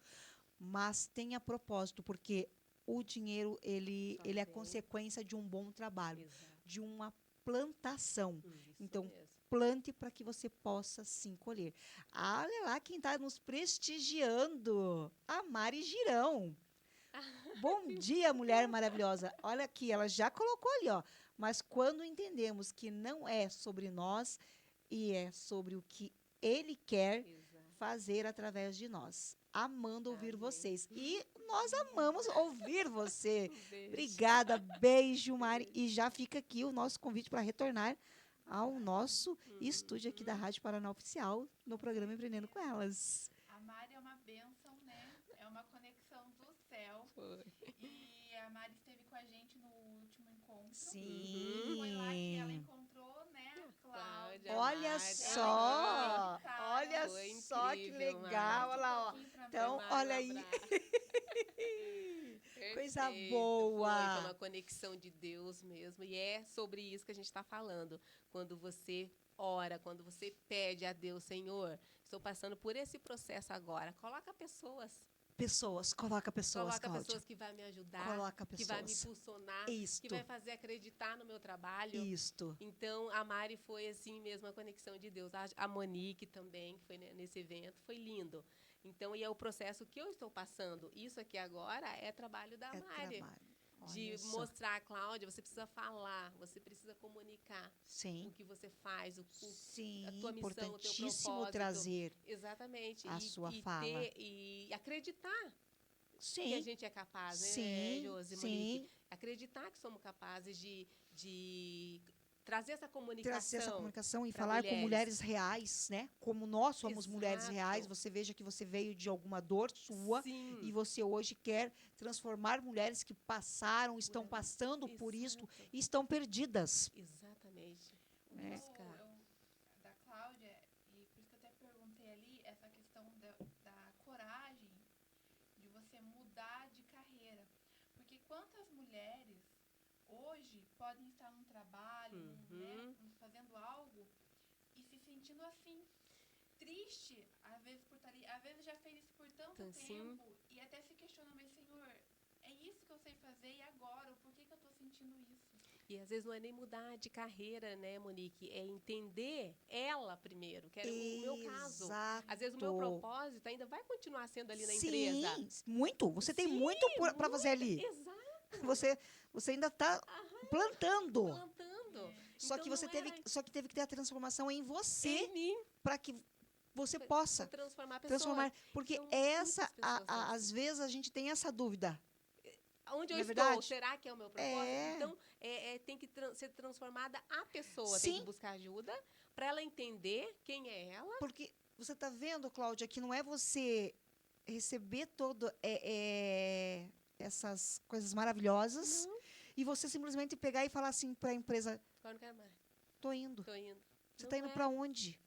Mas tenha propósito, porque o dinheiro Só ele é vem. consequência de um bom trabalho, Exato. de uma plantação. Isso Então, mesmo. plante para que você possa sim colher. Olha lá quem está nos prestigiando, a Mari Girão. Bom dia, mulher maravilhosa. Olha aqui, ela já colocou ali, ó. Mas quando entendemos que não é sobre nós e é sobre o que ele quer Exato. fazer através de nós. Amando ouvir Amém. vocês. E nós amamos ouvir você. Um beijo. Obrigada, beijo, Mari. E já fica aqui o nosso convite para retornar ao nosso estúdio aqui da Rádio Paraná Oficial, no programa Empreendendo com Elas. A Mari é uma bênção, né? É uma conexão do céu. Foi. E a Mari esteve com a gente no último encontro. Sim. Foi lá que ela encontrou, né, a Cláudia. Olha Mari. só, olha Foi só que incrível, legal, Mari. olha lá, ó. Um pouquinho pra Então, Mari, olha um aí. Coisa Perfeito. boa. Foi uma conexão de Deus mesmo. E é sobre isso que a gente está falando. Quando você ora, quando você pede a Deus, Senhor, estou passando por esse processo agora. Coloca pessoas. Coloca pessoas, Coloca Cláudia. pessoas que vai me ajudar, Coloca que vai me pessoas. impulsionar, Isto. que vai fazer acreditar no meu trabalho. Isto. Então, a Mari foi assim mesmo a conexão de Deus. A Monique também, que foi nesse evento, foi lindo. Então, e é o processo que eu estou passando. Isso aqui agora é trabalho da Mari. De Olha só. mostrar a Cláudia, você precisa falar, você precisa comunicar Sim. o que você faz, Sim, a tua missão, o teu importantíssimo propósito. trazer Exatamente. a sua fala. E acreditar que a Sim, gente é capaz, né, sim, Josi, sim. Monique? Acreditar que somos capazes de trazer essa comunicação. Trazer essa comunicação e pra falar com mulheres reais, né? Como nós somos mulheres Exato. reais, você veja que você veio de alguma dor sua Sim. e você hoje quer transformar mulheres que passaram, estão passando por isto Exato. e estão perdidas. Exatamente. É. Buscar. Da Cláudia, e por isso que eu até perguntei ali, essa questão da coragem de você mudar de carreira. Porque quantas mulheres hoje podem estar num trabalho, né, fazendo algo e se sentindo assim, triste, às vezes por estar ali, às vezes já fez isso por tanto Então, sim. tempo e até se questiona, mas Senhor, é isso que eu sei fazer e agora? Por que eu estou sentindo isso? E às vezes não é nem mudar de carreira, né, Monique? É entender ela primeiro, que era o meu caso. Exato. Às vezes o meu propósito ainda vai continuar sendo ali na Sim, empresa. muito. Você tem Sim, muito para fazer ali. Exato. Você ainda está plantando. Plantando. Só Então, que você não teve, era só que teve que ter a transformação em você em mim para que você possa transformar pessoas. transformar, porque Então, essa muitas pessoas são assim. às vezes a gente tem essa dúvida. Onde eu Não é estou, verdade? será que é o meu propósito? É. Então, tem que ser transformada a pessoa. Sim. Tem que buscar ajuda para ela entender quem é ela. Porque você está vendo, Cláudia, que não é você receber todo essas coisas maravilhosas Não. e você simplesmente pegar e falar assim para a empresa, Agora não quero mais. tô indo. Tô indo. Você Não está indo é- para onde,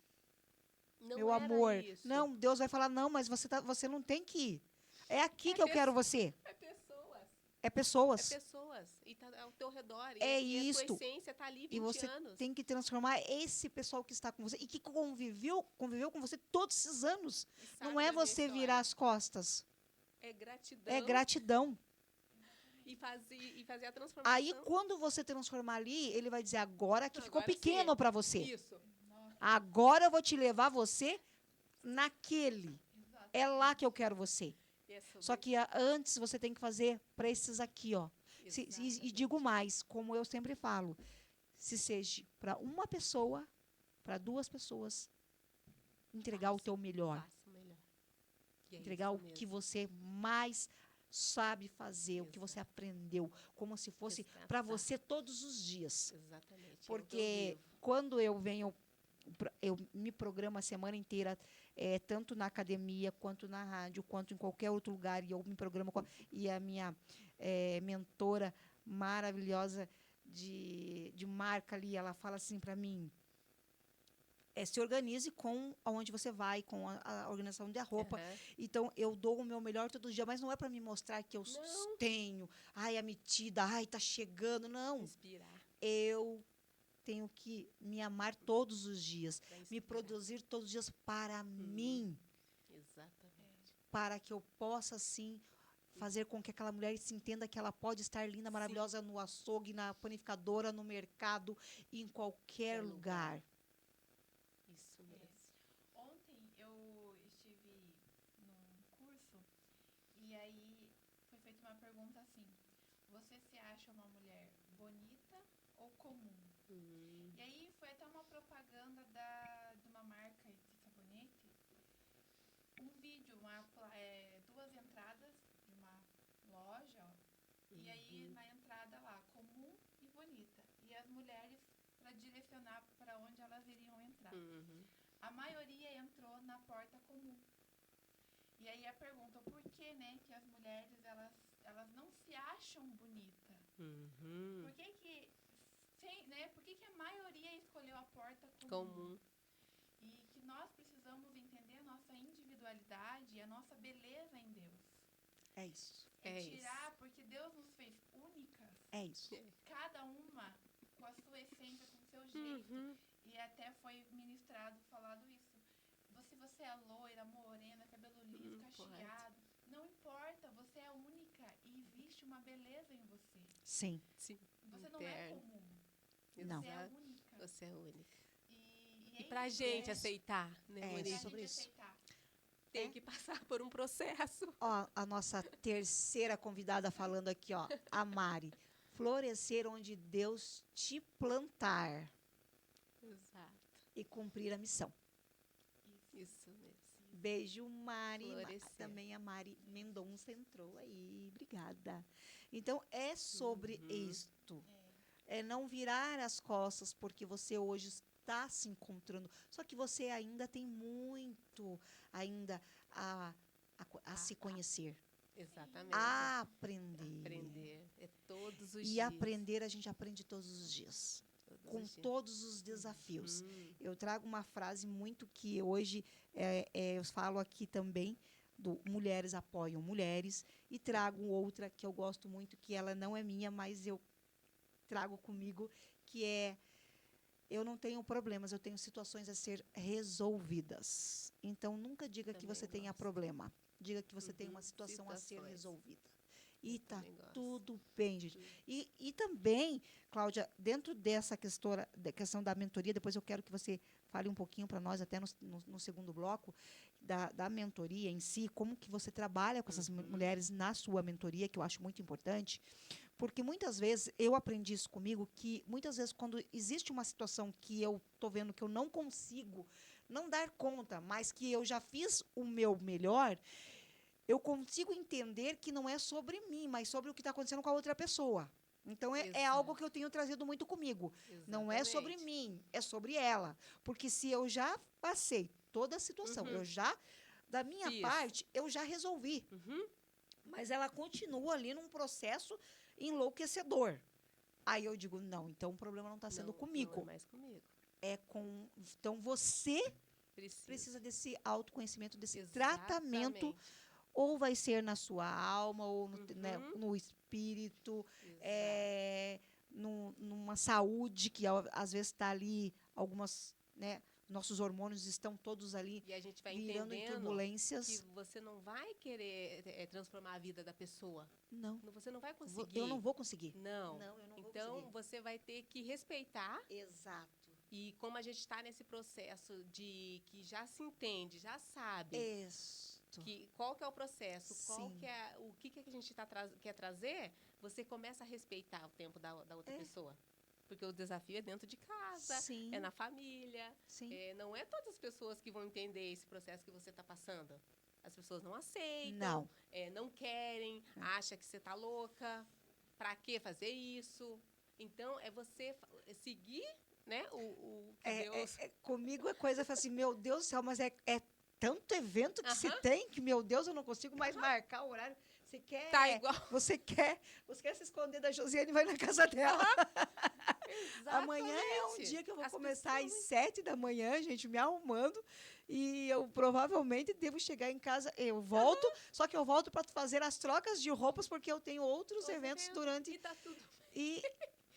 não meu era amor? isso. Não, Deus vai falar, não, mas você não tem que ir. É aqui É que eu quero você. É pessoas. É É pessoas. pessoas. E tá ao teu redor. É e a tua isto. essência tá ali 20 E você anos. tem que transformar esse pessoal que está com você e que conviveu com você todos esses anos. E sabe Não é da minha você história. virar as costas. É gratidão. É gratidão. E fazer a transformação. Aí, quando você transformar ali, ele vai dizer, agora que ficou Agora sim. pequeno para você. Isso. Agora eu vou te levar você naquele. Exato. É lá que eu quero você. E é sobre Só que antes você tem que fazer para esses aqui, ó. E Exatamente. digo mais, como eu sempre falo, se seja para uma pessoa, para 2 pessoas, entregar o teu melhor. Faça o melhor. E é Entregar o isso que mesmo. você mais sabe fazer, o que você aprendeu, como se fosse para Exato. você todos os dias. Exatamente. é o que eu Porque vivo. quando eu venho, eu me programo a semana inteira, tanto na academia, quanto na rádio, quanto em qualquer outro lugar, e eu me programo e a minha mentora maravilhosa de marca ali, ela fala assim para mim, se organize com aonde você vai, com a organização da roupa. Aham. Então, eu dou o meu melhor todo dia, mas não é para me mostrar que eu Não. tenho, ai, a metida, ai, tá chegando, não. Inspirar. Eu tenho que me amar todos os dias, Pra me inspirar. produzir todos os dias para mim, Exatamente. para que eu possa, sim, fazer com que aquela mulher se entenda que ela pode estar linda, maravilhosa no açougue, na panificadora, no mercado, em qualquer lugar. Isso mesmo. Ontem eu estive num curso e aí foi feita uma pergunta assim: você se acha uma mulher bonita ou comum? E aí foi até uma propaganda de uma marca de sabonete, um vídeo, 2 entradas de uma loja, ó, e aí na entrada lá, comum e bonita. E as mulheres para direcionar para onde elas iriam entrar. Uhum. A maioria entrou na porta comum. E aí a pergunta, por que, né, que as mulheres elas não se acham bonitas? Uhum. Por que que a maioria escolheu a porta comum? Comum. E que nós precisamos entender a nossa individualidade e a nossa beleza em Deus. É isso. É tirar, porque Deus nos fez únicas, É isso. cada uma com a sua essência, com o seu jeito. Uhum. E até foi ministrado, falado isso. Se você é loira, morena, cabelo liso, cacheado, não importa, você é única e existe uma beleza em você. Sim. Sim. Você não é Interno. comum. Não. Você é Exato. única. Você é única. E E pra gente aceitar, né, É, Monique? sobre isso. aceitar. Tem que passar por um processo. Ó, a nossa terceira convidada falando aqui, ó, a Mari. Florescer onde Deus te plantar Exato. e cumprir a missão. Isso mesmo. Beijo, Mari. Florescer. Também a Mari Mendonça entrou aí. Obrigada. Então, é sobre isto. É não virar as costas porque você hoje está se encontrando. Só que você ainda tem muito ainda a se conhecer. Exatamente. A aprender. Aprender. É todos os E dias. aprender, a gente aprende todos os dias. Todos Com os dias. todos os desafios. Hum. Eu trago uma frase muito que hoje eu falo aqui também, do Mulheres Apoiam Mulheres, e trago outra que eu gosto muito, que ela não é minha, mas eu trago comigo, que é: eu não tenho problemas, eu tenho situações a ser resolvidas. Então, nunca diga que Também você tenha gosto. problema. Diga que você tem uma Uhum. situação a ser Situações. resolvida. E Eu tá também gosto. tudo bem, gente. E também, Cláudia, dentro dessa questão da mentoria, depois eu quero que você fale um pouquinho para nós, até no segundo bloco, da mentoria em si, como que você trabalha com essas mulheres na sua mentoria, que eu acho muito importante. Porque muitas vezes, eu aprendi isso comigo, que muitas vezes quando existe uma situação que eu estou vendo que eu não consigo não dar conta, mas que eu já fiz o meu melhor, eu consigo entender que não é sobre mim, mas sobre o que está acontecendo com a outra pessoa. Então, é algo que eu tenho trazido muito comigo. Não é sobre Exatamente. mim, é sobre ela. Porque se eu já passei toda a situação, eu já, da minha Fiz. parte, eu já resolvi. Uhum. Mas ela continua ali num processo enlouquecedor. Aí eu digo, não, então o problema não está sendo Não, comigo. não é mais comigo. É com. Então você precisa desse autoconhecimento, desse tratamento, Exatamente. ou vai ser na sua alma, ou no, né, Uhum. no espírito, Exato. numa saúde que às vezes está ali, algumas, né, nossos hormônios estão todos ali E a gente vai virando em entendendo que turbulências. você não vai querer transformar a vida da pessoa. Não, Você não vai eu não conseguir. vou conseguir. Não. Não, eu não vou Então, conseguir. você vai ter que respeitar. Exato. E como a gente está nesse processo de que já se entende, já sabe Isso. qual que é o processo, qual Sim. que é o que a gente quer trazer, você começa a respeitar o tempo da outra pessoa. Porque o desafio é dentro de casa, Sim. é na família. Sim. Não é todas as pessoas que vão entender esse processo que você está passando. As pessoas não aceitam, não querem, acham que você está louca. Para que fazer isso? Então, é você seguir, né, o que Deus... Comigo é coisa, eu falo assim, meu Deus do céu, mas é tanto evento que se Aham. tem que, meu Deus, eu não consigo mais marcar o horário. Você quer, Tá igual. você quer se esconder da Josiane e vai na casa dela. Amanhã é um dia que eu vou começar às 7 da manhã, gente, me arrumando. E eu provavelmente devo chegar em casa. Eu volto, só que eu volto para fazer as trocas de roupas, porque eu tenho outros eventos durante. E tá tudo. E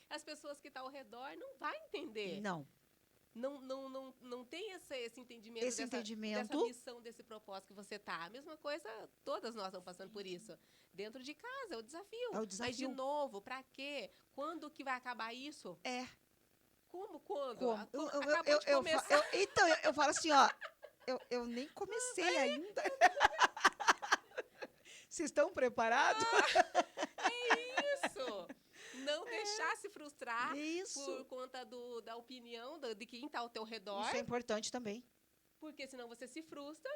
As pessoas que estão ao redor não vão entender. não. Não tem esse entendimento, entendimento. dessa missão, desse propósito que você tá. A mesma coisa, todas nós estamos passando por isso. Dentro de casa, é o desafio. É o desafio. Mas, de novo, para quê? Quando que vai acabar isso? Como? Quando? Acabou de começar. Então, eu falo assim, ó, eu nem comecei ainda. Vocês estão preparados? É isso! Não deixar se frustrar por conta da opinião de quem está ao teu redor. Isso é importante também. Porque senão você se frustra.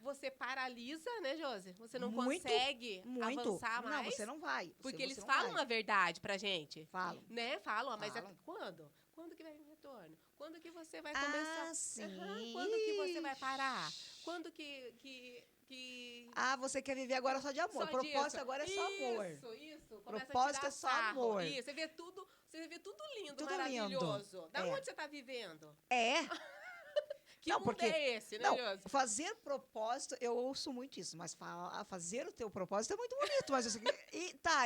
Você paralisa, né, Josi? Você não Muito, consegue avançar mais. Não, você não vai. Porque eles falam a verdade pra gente. Falam. Né? Falam, mas quando? Quando que vai vir o retorno? Quando que você vai começar? Sim. Quando que você vai parar? Quando que... você quer viver agora só de amor. Só propósito disso. agora é só amor. Isso. Propósito é só amor. Isso, você vê tudo lindo, tudo maravilhoso. Lindo. Da onde você está vivendo? Que não, mundo porque, é esse, né, Josi? Fazer propósito, eu ouço muito isso, mas fazer o teu propósito é muito bonito. Mas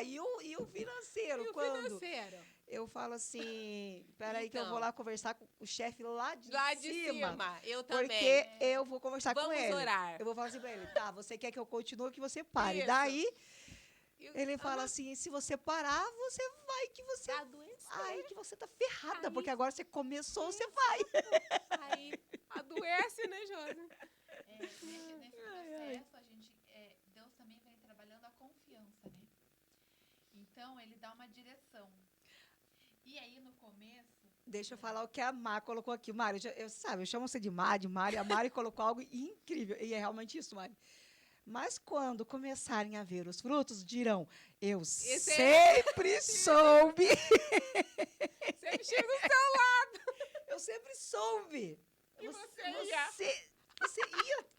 e o financeiro? E o quando? financeiro? Eu falo assim, peraí que eu vou lá conversar com o chefe lá de cima. Eu também. Porque eu vou conversar com ele. Vamos orar. Eu vou falar assim pra ele, você quer que eu continue ou que você pare? Isso. Daí, ele fala assim, se você parar, você vai que você... Aí que você tá ferrada, porque agora você começou, você vai. Aí adoece, né, Josi? Nesse processo, Deus também vem trabalhando a confiança, né? Então, ele dá uma direção. E aí, no começo... Deixa eu falar o que a Má colocou aqui. Mari, eu chamo você de Mari. A Mari colocou algo incrível. E é realmente isso, Mari. Mas quando começarem a ver os frutos, dirão, eu sempre soube. Sempre chego do seu lado. Eu sempre soube. E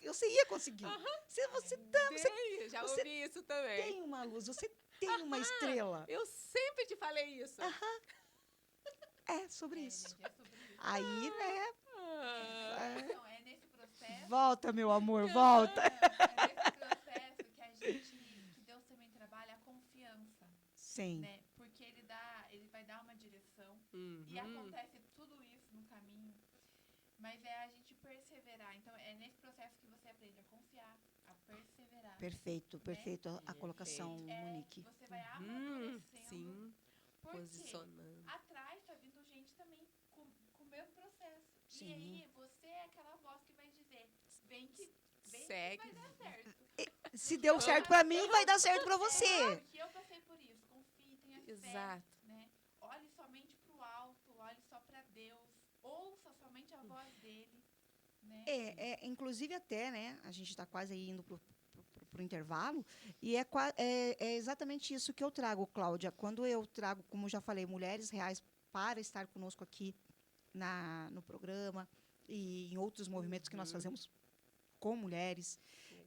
você ia conseguir. Já ouvi isso também. Tem uma luz, você tem uma estrela. Eu sempre te falei isso. É sobre isso. É sobre isso. Aí, né? Então, é nesse processo... Volta, meu amor, volta. É nesse processo que Deus também trabalha a confiança. Sim. Né? Porque ele vai dar uma direção. E acontece tudo isso no caminho. Mas é a gente perseverar. Então, é nesse processo que você aprende a confiar, a perseverar. Perfeito a colocação, Monique. Você vai amadurecendo. Sim, porque posicionando. atrás tá vindo gente também com o mesmo processo. Sim. E aí, você é aquela voz que vai dizer, vem que segue. vai dar certo. Se deu certo pra mim, vai dar certo pra você. Porque eu passei por isso. Confie, tenha fé. Exato. Né? Olhe somente pro alto, olhe só pra Deus. Ouça somente a voz dele. Né? Inclusive até, né, a gente está quase aí indo pro intervalo, e é exatamente isso que eu trago, Cláudia. Quando eu trago, como já falei, mulheres reais para estar conosco aqui no programa e em outros movimentos que nós fazemos com mulheres.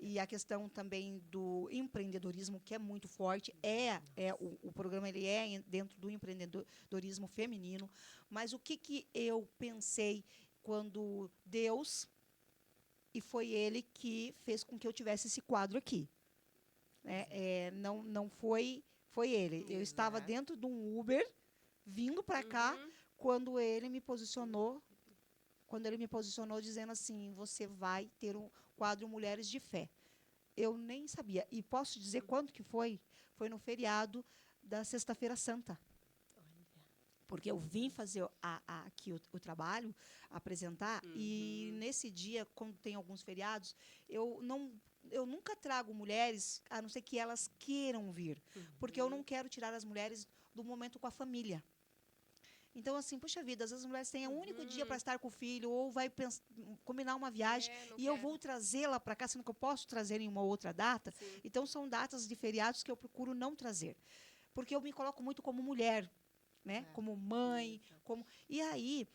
e a questão também do empreendedorismo, que é muito forte. O programa ele é dentro do empreendedorismo feminino. Mas o que eu pensei quando Deus, e foi Ele que fez com que eu tivesse esse quadro aqui. Né? Não foi Ele. Eu estava Exato. dentro de um Uber, vindo para cá, quando Ele me posicionou. Quando ele me posicionou dizendo assim, você vai ter um quadro Mulheres de Fé. Eu nem sabia. E posso dizer quando que foi? Foi no feriado da Sexta-feira Santa. Olha. Porque eu vim fazer aqui o trabalho, apresentar, e nesse dia, quando tem alguns feriados, eu nunca trago mulheres, a não ser que elas queiram vir. Porque eu não quero tirar as mulheres do momento com a família. Então, assim, puxa vida, às vezes as mulheres têm um único dia para estar com o filho, ou vai combinar uma viagem, Não e eu quero. vou trazê-la para cá, sendo que eu posso trazer em uma outra data. Sim. Então, são datas de feriados que eu procuro não trazer. Porque eu me coloco muito como mulher, né? Exato. Como mãe. Exato. E aí,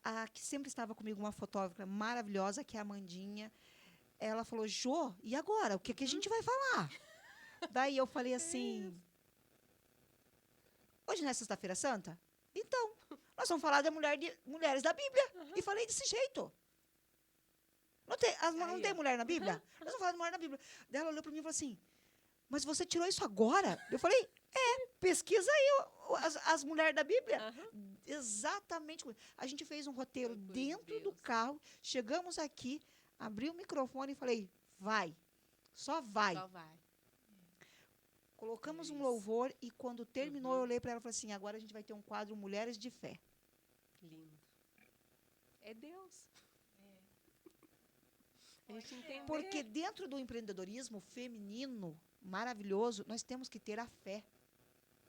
a que sempre estava comigo, uma fotógrafa maravilhosa, que é a Amandinha, ela falou, Jô, e agora? O que a gente vai falar? Daí eu falei assim, hoje não é Sexta-feira Santa? Então, nós vamos falar mulheres da Bíblia. E falei desse jeito. Não tem mulher na Bíblia? Nós vamos falar de mulher na Bíblia. Daí ela olhou para mim e falou assim, mas você tirou isso agora? Eu falei, pesquisa aí as mulheres da Bíblia. Exatamente. A gente fez um roteiro Foi por dentro do Deus. carro, chegamos aqui, abri o microfone e falei, vai, só vai. Só vai. Colocamos um Isso. louvor e quando terminou eu olhei para ela e falei assim, agora a gente vai ter um quadro Mulheres de Fé. Lindo. É Deus. A gente entender. Porque dentro do empreendedorismo feminino maravilhoso, nós temos que ter a fé.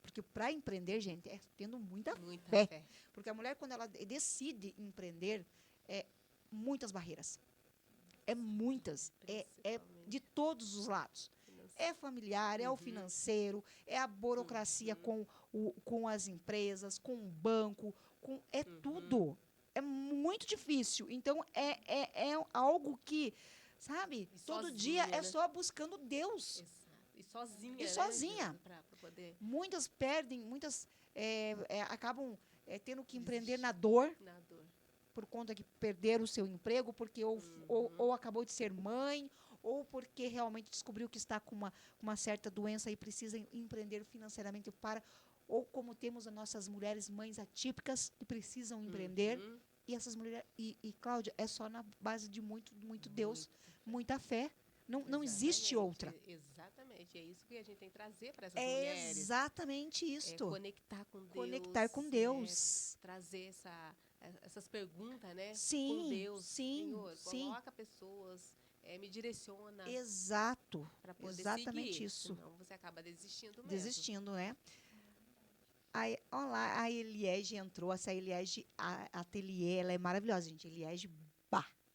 Porque para empreender, gente, é tendo muita fé. fé. Porque a mulher, quando ela decide empreender, muitas barreiras. Muitas. É de todos os lados. É familiar, é o financeiro, é a burocracia com as empresas, com o banco, é tudo. É muito difícil. Então, é algo que, sabe, E todo sozinha, dia é né? só buscando Deus. Exato. E sozinha. E né, sozinha. Ju, pra poder Muitas perdem, muitas acabam tendo que empreender na dor, na dor. por conta que perderam o seu emprego, porque ou acabou de ser mãe, ou porque realmente descobriu que está com uma certa doença e precisa empreender financeiramente ou como temos as nossas mulheres mães atípicas que precisam empreender. E essas mulheres, Cláudia, é só na base de muito Deus, muita fé. Não existe Exatamente, outra. Exatamente. É isso que a gente tem que trazer para essas É mulheres. exatamente isto. Conectar com Deus. Conectar com Deus. Trazer essas perguntas, né? Sim, com Deus. sim, Senhor, sim. coloca pessoas, me direciona Exato. para poder Exatamente seguir. isso. Senão você acaba desistindo mesmo. Desistindo, né? Aí, olha lá, a Eliege entrou. Essa Eliege Ateliê, ela é maravilhosa, gente. Eliege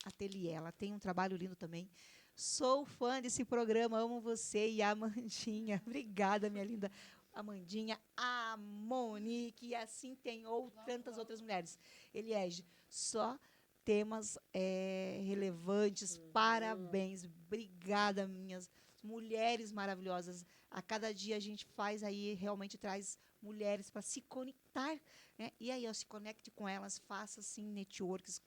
Ateliê. Ela tem um trabalho lindo também. Sou fã desse programa, amo você e a Amandinha. Obrigada, minha linda Amandinha, a Monique, e assim tem tantas outras mulheres. Eliege, só temas relevantes, parabéns, obrigada, minhas mulheres maravilhosas. A cada dia a gente faz aí, realmente traz mulheres para se conectar, né? E aí, se conecte com elas, faça, assim, networks,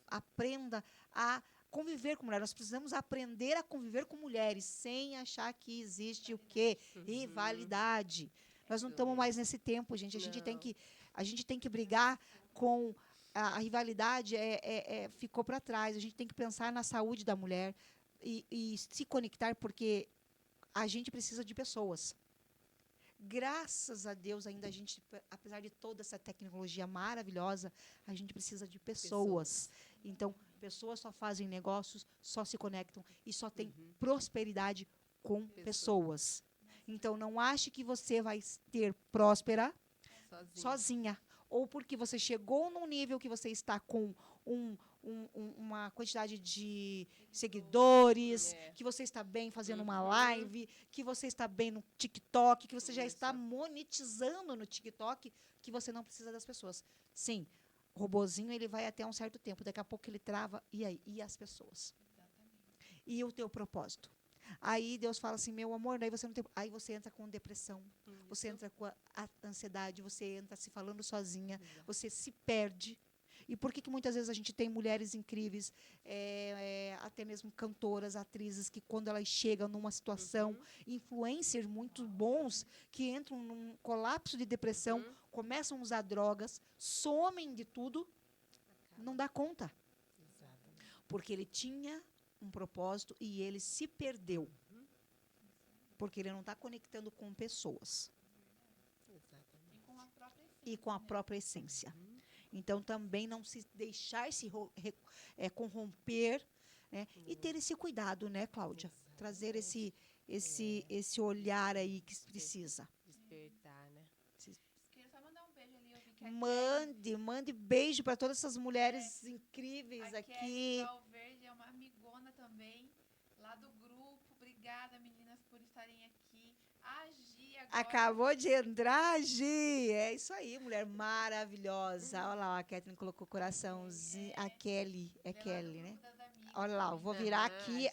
aprenda a conviver com mulheres. Nós precisamos aprender a conviver com mulheres sem achar que existe o quê? Rivalidade. Nós não estamos mais nesse tempo, gente. A gente tem que brigar com a rivalidade. Ficou para trás. A gente tem que pensar na saúde da mulher e se conectar, porque a gente precisa de pessoas. Graças a Deus, ainda a gente, apesar de toda essa tecnologia maravilhosa, a gente precisa de pessoas. Então, pessoas só fazem negócios, só se conectam e só tem prosperidade com pessoas. Então, não ache que você vai ter próspera sozinha. Ou porque você chegou num nível que você está com uma quantidade de seguidores, que você está bem fazendo uma live, que você está bem no TikTok, que você já está monetizando no TikTok, que você não precisa das pessoas. Sim, o robozinho ele vai até um certo tempo, daqui a pouco ele trava, e aí? E as pessoas? E o teu propósito? Aí Deus fala assim, meu amor, daí você não tem. Aí você entra com depressão, você entra com a ansiedade, você entra se falando sozinha, você se perde. E por que muitas vezes a gente tem mulheres incríveis, até mesmo cantoras, atrizes, que quando elas chegam numa situação, influencers muito bons, que entram num colapso de depressão, começam a usar drogas, somem de tudo, não dá conta. Exatamente. Porque ele tinha um propósito e ele se perdeu. Porque ele não está conectando com pessoas Exatamente. E com a própria essência. e com a própria essência. Então, também não se deixar se corromper, né? E ter esse cuidado, né, Cláudia? Trazer esse olhar aí que precisa. Despertar, né? Queria só mandar um beijo ali, eu vi que a Mande beijo para todas essas mulheres incríveis a aqui. Kelly Valverde é uma amigona também, lá do grupo. Obrigada, meninas, por estarem aqui. A Gi agora. Acabou de entrar, Gi. É isso aí, mulher maravilhosa. Olha lá, a Kathleen colocou coraçãozinho. A Kelly, é ela Kelly, do né? grupo das amigas Olha lá, eu vou também. virar Aham, aqui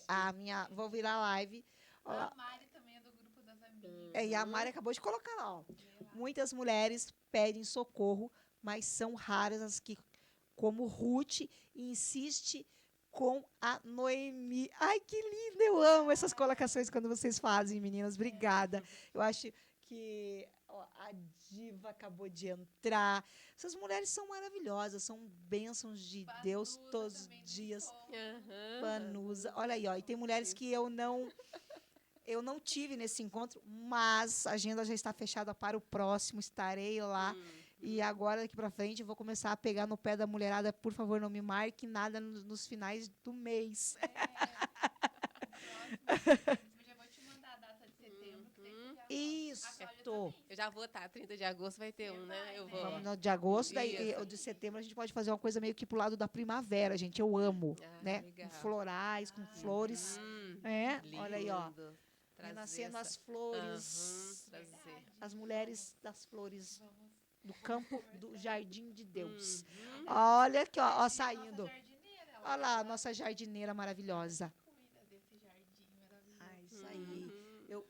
vou virar a live. Olha lá. A Mari também é do grupo das amigas. E a Mari acabou de colocar lá, ó. Muitas mulheres pedem socorro, mas são raras as que, como Ruth, insiste com a Noemi. Ai, que lindo! Eu amo essas colocações quando vocês fazem, meninas. Obrigada. Eu acho que a Diva acabou de entrar. Essas mulheres são maravilhosas, são bênçãos de Deus Vanusa todos os também do dias. encontro. Vanusa. Olha aí, ó. E tem mulheres que eu não tive nesse encontro, mas a agenda já está fechada para o próximo, estarei lá. E agora, daqui para frente, eu vou começar a pegar no pé da mulherada. Por favor, não me marque nada nos finais do mês. Próximo, já vou te mandar a data de setembro, que daí tu já Isso. A Cláudia também. Eu já vou estar, 30 de agosto vai ter um, né? vai, Eu né? vou. Vamos no de agosto, daí Isso. o de setembro a gente pode fazer uma coisa meio que pro lado da primavera, gente. Eu amo, né? Legal. Com florais, com flores. Olha aí, ó. Lindo. Trazer Renascendo essa- as flores. trazer. As mulheres das flores Vamos. do campo do jardim de Deus. Olha aqui, ó, saindo. Nossa jardineira, ela Olha lá, a nossa jardineira maravilhosa. cuida desse jardim maravilhoso. Ah, isso aí. Eu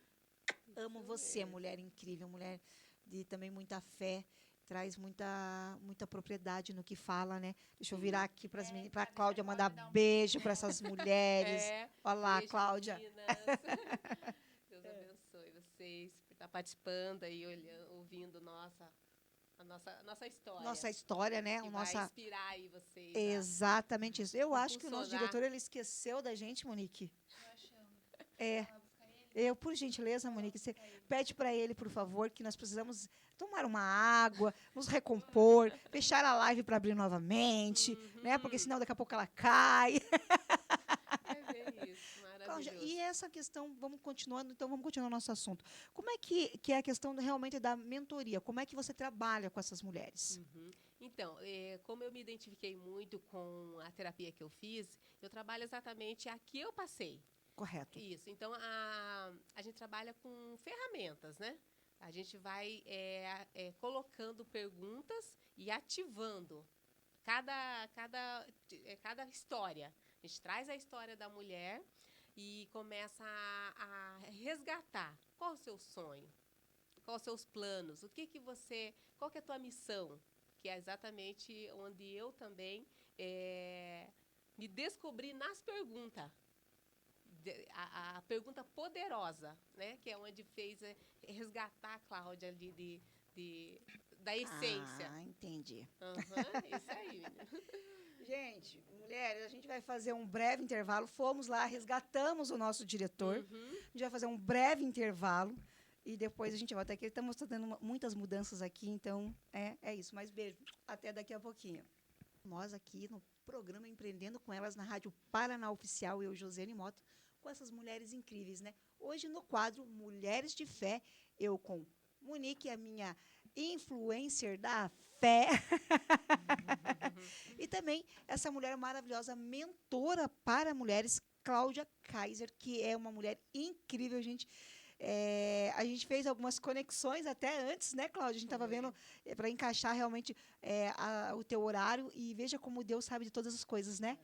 amo você, mulher incrível, mulher de também muita fé, traz muita propriedade no que fala, né? Deixa eu virar aqui para a Cláudia mandar beijo para essas mulheres. Olha lá, Beijo, Cláudia. meninas. Deus abençoe vocês por estar participando aí, olhando, ouvindo a nossa história. Nossa história, né? Que O vai nossa inspirar aí vocês. Exatamente isso. Eu acho que o nosso impulsionar. diretor ele esqueceu da gente, Monique. Tô achando. É. Vai lá buscar ele? Por gentileza, Monique, você pede para ele, por favor, que nós precisamos tomar uma água, nos recompor, fechar a live para abrir novamente, né? Porque senão daqui a pouco ela cai. É bem isso, Cláudia, maravilhoso. e essa questão, vamos continuar o nosso assunto. Como é que é a questão realmente da mentoria? Como é que você trabalha com essas mulheres? Então, como eu me identifiquei muito com a terapia que eu fiz, eu trabalho exatamente a que eu passei. Correto. Isso. Então, a gente trabalha com ferramentas, né? A gente vai colocando perguntas e ativando cada história. A gente traz a história da mulher e começa a resgatar. Qual o seu sonho? Quais os seus planos? Qual que é a tua missão? Que é exatamente onde eu também me descobri nas perguntas. A pergunta poderosa, né? Que é onde fez resgatar a Cláudia ali da essência. Ah, entendi. Isso aí, menina. Gente, mulheres, a gente vai fazer um breve intervalo. Fomos lá, resgatamos o nosso diretor. A gente vai fazer um breve intervalo e depois a gente volta aqui. Estamos tendo muitas mudanças aqui, então é isso. Mas beijo, até daqui a pouquinho. Nós aqui no programa Empreendendo com Elas, na Rádio Paraná Oficial, eu, Josiane Mota, com essas mulheres incríveis, né? Hoje no quadro Mulheres de Fé, eu com Monique, a minha influencer da fé. E também essa mulher maravilhosa, mentora para mulheres, Cláudia Kaiser, que é uma mulher incrível, gente. A gente fez algumas conexões até antes, né, Cláudia? A gente estava vendo para encaixar realmente o teu horário e veja como Deus sabe de todas as coisas, né?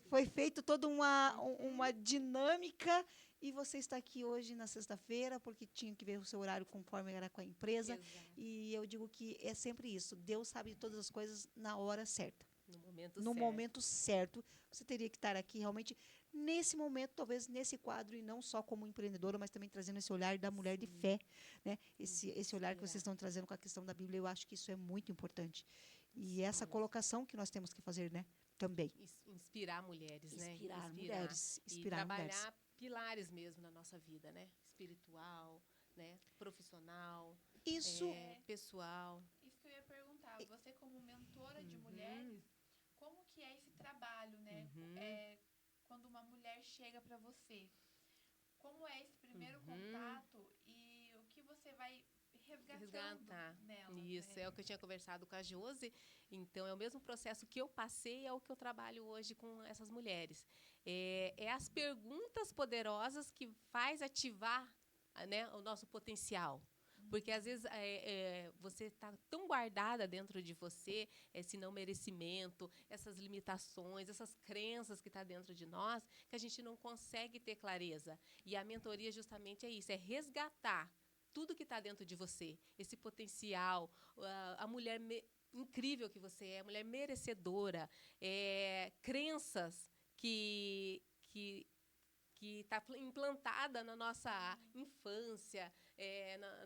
Foi feito toda uma dinâmica e você está aqui hoje na sexta-feira porque tinha que ver o seu horário conforme era com a empresa. Exato. E eu digo que é sempre isso. Deus sabe de todas as coisas na hora certa. No momento No certo. momento certo. Você teria que estar aqui realmente nesse momento, talvez nesse quadro, e não só como empreendedora, mas também trazendo esse olhar da mulher de fé, né? Esse olhar que vocês estão trazendo com a questão da Bíblia, eu acho que isso é muito importante. E essa colocação que nós temos que fazer, né? Também. Inspirar mulheres, né? Inspirar mulheres. E Inspirar trabalhar mulheres. pilares mesmo na nossa vida, né? Espiritual, né? Profissional, Isso. pessoal. Isso que eu ia perguntar. Você, como mentora de mulheres, como que é esse trabalho, né? Quando uma mulher chega para você, como é esse primeiro contato e o que você vai resgatando nela? Isso, né? é o que eu tinha conversado com a Josi. Então, é o mesmo processo que eu passei, é o que eu trabalho hoje com essas mulheres. É as perguntas poderosas que faz ativar, né, o nosso potencial. Porque, às vezes, você está tão guardada dentro de você, esse não merecimento, essas limitações, essas crenças que estão dentro de nós, que a gente não consegue ter clareza. E a mentoria justamente é isso, é resgatar tudo que está dentro de você, esse potencial, a mulher incrível que você é, a mulher merecedora, crenças que está implantada na nossa infância,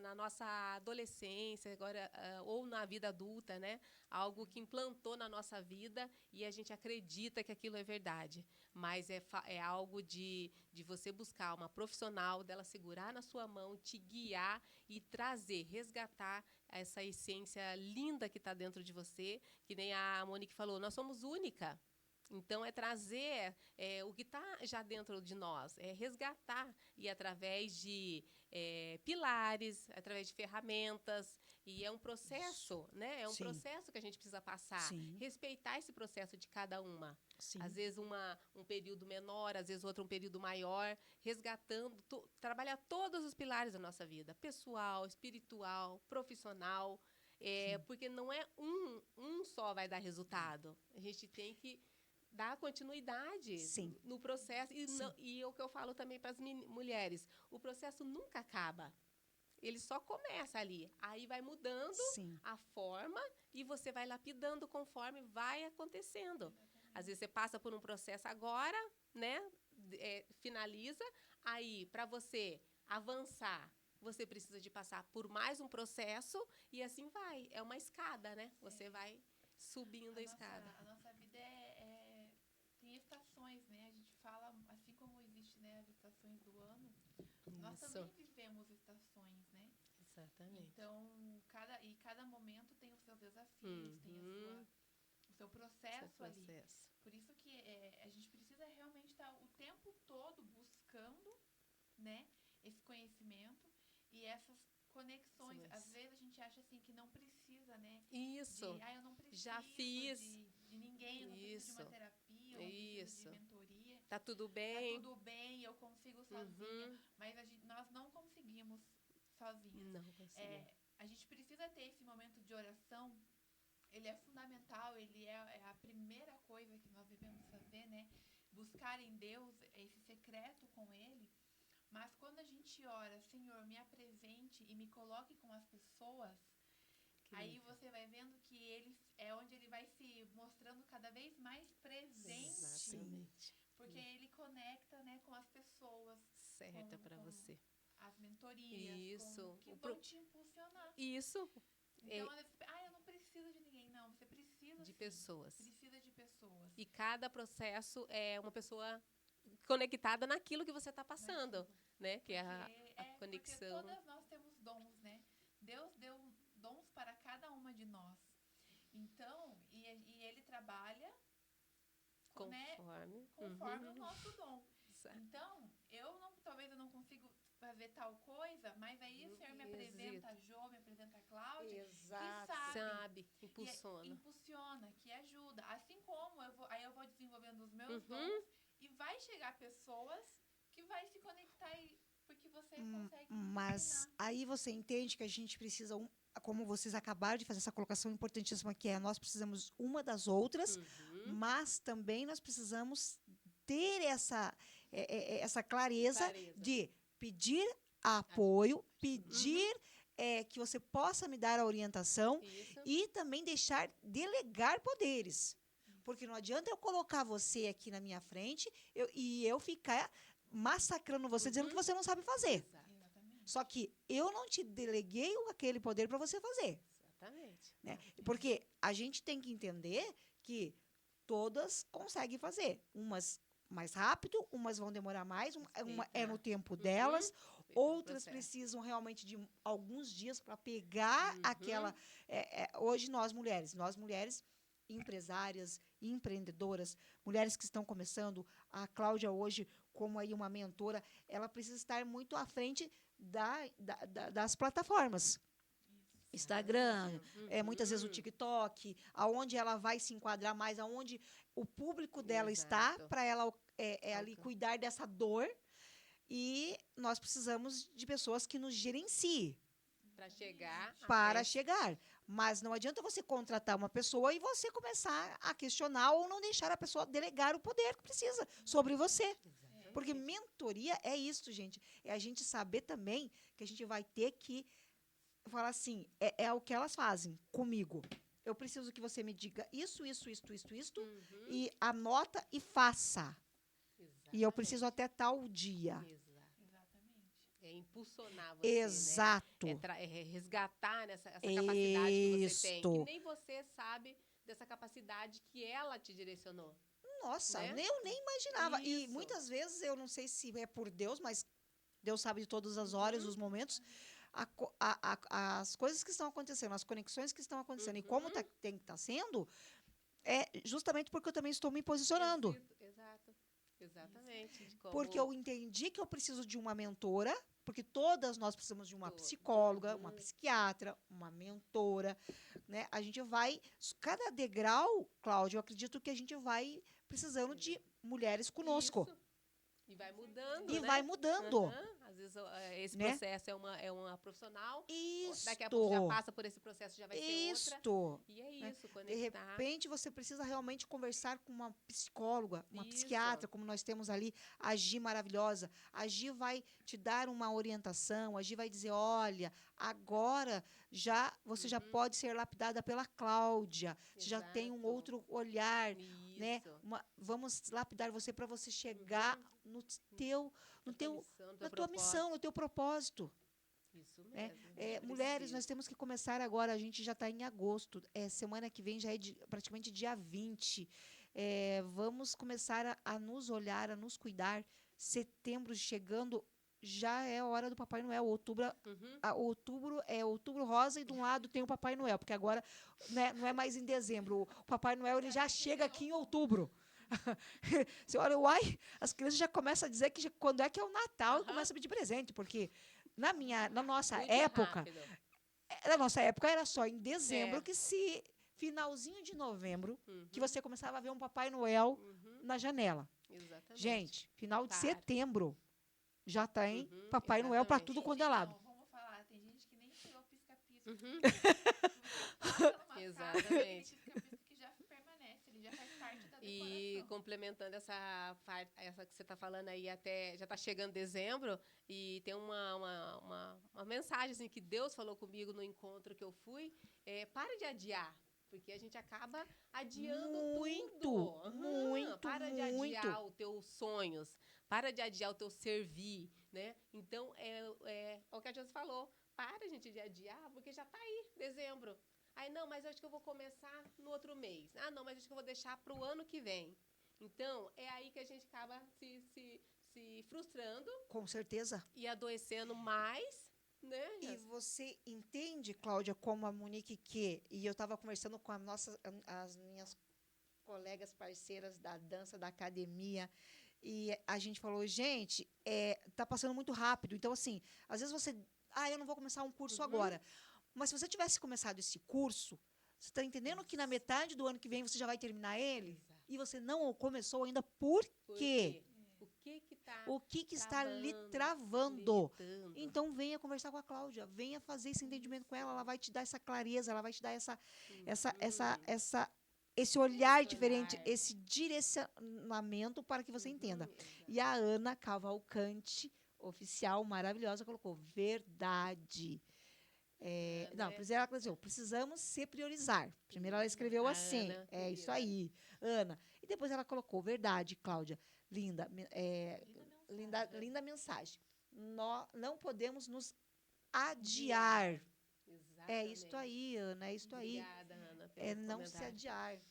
na nossa adolescência, agora ou na vida adulta, né? Algo que implantou na nossa vida e a gente acredita que aquilo é verdade. Mas é algo de você buscar uma profissional, dela segurar na sua mão, te guiar e trazer, resgatar essa essência linda que está dentro de você, que nem a Monique falou, nós somos única. Então, é trazer o que está já dentro de nós, é resgatar, e através de pilares, através de ferramentas, e é um processo, né? É um processo que a gente precisa passar, respeitar esse processo de cada uma. Às vezes um período menor, às vezes outro um período maior, resgatando, trabalhar todos os pilares da nossa vida, pessoal, espiritual, profissional, porque não é um só vai dar resultado. A gente tem que dar continuidade no processo. E o que eu falo também para as mulheres, o processo nunca acaba. Ele só começa ali. Aí vai mudando a forma e você vai lapidando conforme vai acontecendo. Às vezes você passa por um processo agora, né? Finaliza. Aí, para você avançar, você precisa de passar por mais um processo e assim vai. É uma escada, né? Você vai subindo a escada. A nossa vida tem estações, né? A gente fala, assim como existe, né, as estações do ano, nós também vivemos estações, né? Exatamente. Então, cada momento tem os seus desafios, tem o seu processo ali. Por isso que a gente precisa realmente estar o tempo todo buscando, né, esse conhecimento e essas conexões. Às vezes a gente acha assim que não precisa, né? Isso. Eu não preciso já fiz de ninguém, eu não preciso de uma terapia, eu não preciso de mentoria. Tá tudo bem. Tá tudo bem, eu consigo sozinha. Mas nós não conseguimos sozinhas. Não conseguimos. A gente precisa ter esse momento de oração. Ele é fundamental, ele é a primeira coisa que nós devemos fazer, né? Buscar em Deus esse secreto com Ele. Mas quando a gente ora, Senhor, me apresente e me coloque com as pessoas, aí você vai vendo que é onde ele vai se mostrando cada vez mais presente. Exatamente. Porque ele conecta, né, com as pessoas. Certa para você. As mentorias. Isso. Que vão te impulsionar. Isso. Então, eu não preciso de ninguém. Não, você precisa de pessoas. Precisa de pessoas. E cada processo é uma pessoa conectada naquilo que você está passando, né? Que é a conexão. Porque todas nós temos dons, né? Deus deu dons para cada uma de nós. Então, e Ele trabalha conforme o nosso dom. Certo. Então, talvez eu não consiga fazer tal coisa, mas aí o Senhor me apresenta a Jo, me apresenta a Cláudia, Exato. que sabe, impulsiona. Impulsiona, que ajuda. Assim como eu vou desenvolvendo os meus dons e vai chegar pessoas que vai se conectar porque você consegue. Mas aí você entende que a gente precisa como vocês acabaram de fazer essa colocação importantíssima, que é nós precisamos uma das outras, mas também nós precisamos ter essa clareza de pedir apoio, pedir que você possa me dar a orientação Isso. e também deixar delegar poderes. Porque não adianta eu colocar você aqui na minha frente e eu ficar massacrando você, dizendo que você não sabe fazer. Exato. Exatamente. Só que eu não te deleguei aquele poder para você fazer. Exatamente. Né? Porque a gente tem que entender que todas conseguem fazer. Umas mais rápido, umas vão demorar mais, uma é no tempo delas, outras precisam realmente de alguns dias para pegar aquela... hoje nós mulheres empresárias, empreendedoras, mulheres que estão começando, a Cláudia hoje como aí uma mentora, ela precisa estar muito à frente das plataformas. Instagram, muitas vezes o TikTok, aonde ela vai se enquadrar mais, aonde o público dela está, para ela ali cuidar dessa dor. E nós precisamos de pessoas que nos gerenciem. Para chegar. Mas não adianta você contratar uma pessoa e você começar a questionar ou não deixar a pessoa delegar o poder que precisa sobre você. Porque mentoria é isso, gente. É a gente saber também que a gente vai ter que falar assim, é o que elas fazem comigo. Eu preciso que você me diga isso, e anota e faça. E eu preciso até tal dia. Exatamente. É impulsionar você, Exato. né? É resgatar essa capacidade que você tem. Que nem você sabe dessa capacidade que ela te direcionou. Nossa, né? eu nem imaginava. Isso. E muitas vezes, eu não sei se é por Deus, mas Deus sabe de todas as horas, os momentos, as coisas que estão acontecendo, as conexões que estão acontecendo, e como tem que estar sendo, é justamente porque eu também estou me posicionando. Exato. Exatamente. Porque eu entendi que eu preciso de uma mentora, porque todas nós precisamos de uma psicóloga, uma psiquiatra, uma mentora, né? A gente vai, cada degrau, Cláudia, eu acredito que a gente vai precisando de mulheres conosco. Isso. E vai mudando, E né? vai mudando. Às vezes esse né? processo é uma profissional. Isso. Daqui a pouco já passa por esse processo, já vai ser outra. E é isso, conectar. De repente, você precisa realmente conversar com uma psicóloga, uma psiquiatra, como nós temos ali, a Gi maravilhosa. A Gi vai te dar uma orientação, a Gi vai dizer, olha, agora você já pode ser lapidada pela Cláudia. Você já tem um outro olhar. Né? Vamos lapidar você para você chegar na tua missão, no teu propósito. Isso mesmo. Mulheres, nós temos que começar agora. A gente já está em agosto. Semana que vem já é praticamente dia 20. Vamos começar a nos olhar, a nos cuidar. Setembro chegando, já é a hora do Papai Noel. Outubro é Outubro Rosa, e de um lado tem o Papai Noel, porque agora, né, não é mais em dezembro. O Papai Noel ele já chega aqui em outubro. Você olha, as crianças já começam a dizer que quando é que é o Natal, e começam a pedir presente, porque na nossa época, era só em dezembro finalzinho de novembro, que você começava a ver um Papai Noel na janela. Exatamente. Gente, final de setembro já tem Papai Noel para tudo quanto é lado. Vamos falar, tem gente que nem tirou pisca-pisca. Exatamente. Pisca-pisca que já permanece, ele já faz parte da decoração. E complementando essa que você está falando aí, já está chegando dezembro, e tem uma mensagem assim, que Deus falou comigo no encontro que eu fui, para de adiar. Porque a gente acaba adiando tudo. Muito. Para de adiar os teus sonhos. Para de adiar o teu servir, né? Então, é o que a Josi falou. Para, gente, de adiar, porque já está aí, dezembro. Aí, não, mas eu acho que eu vou começar no outro mês. Ah, não, mas acho que eu vou deixar para o ano que vem. Então, é aí que a gente acaba se frustrando. Com certeza. E adoecendo mais. Né? E você entende, Cláudia, como a Monique e eu estava conversando com as minhas colegas parceiras da dança, da academia, e a gente falou, gente, tá passando muito rápido. Então, assim, às vezes você, eu não vou começar um curso agora. Mas se você tivesse começado esse curso, você está entendendo que na metade do ano que vem você já vai terminar ele? Exato. E você não começou ainda por quê? O que está O que está lhe travando, travando? limitando. Então, venha conversar com a Cláudia, venha fazer esse entendimento com ela vai te dar essa clareza, ela vai te dar esse olhar Esse diferente, olhar. esse direcionamento para que você entenda. Exato. E a Ana Cavalcante, oficial maravilhosa, colocou verdade. Ana, Ela escreveu, precisamos se priorizar. Primeiro ela escreveu A assim, Ana, isso querida. aí, Ana. E depois ela colocou, verdade, Cláudia, linda, linda mensagem. Nós não podemos nos adiar. É Exatamente. isto aí, Ana, é isto aí. Obrigada, Ana, pelo Não se comentário. adiar.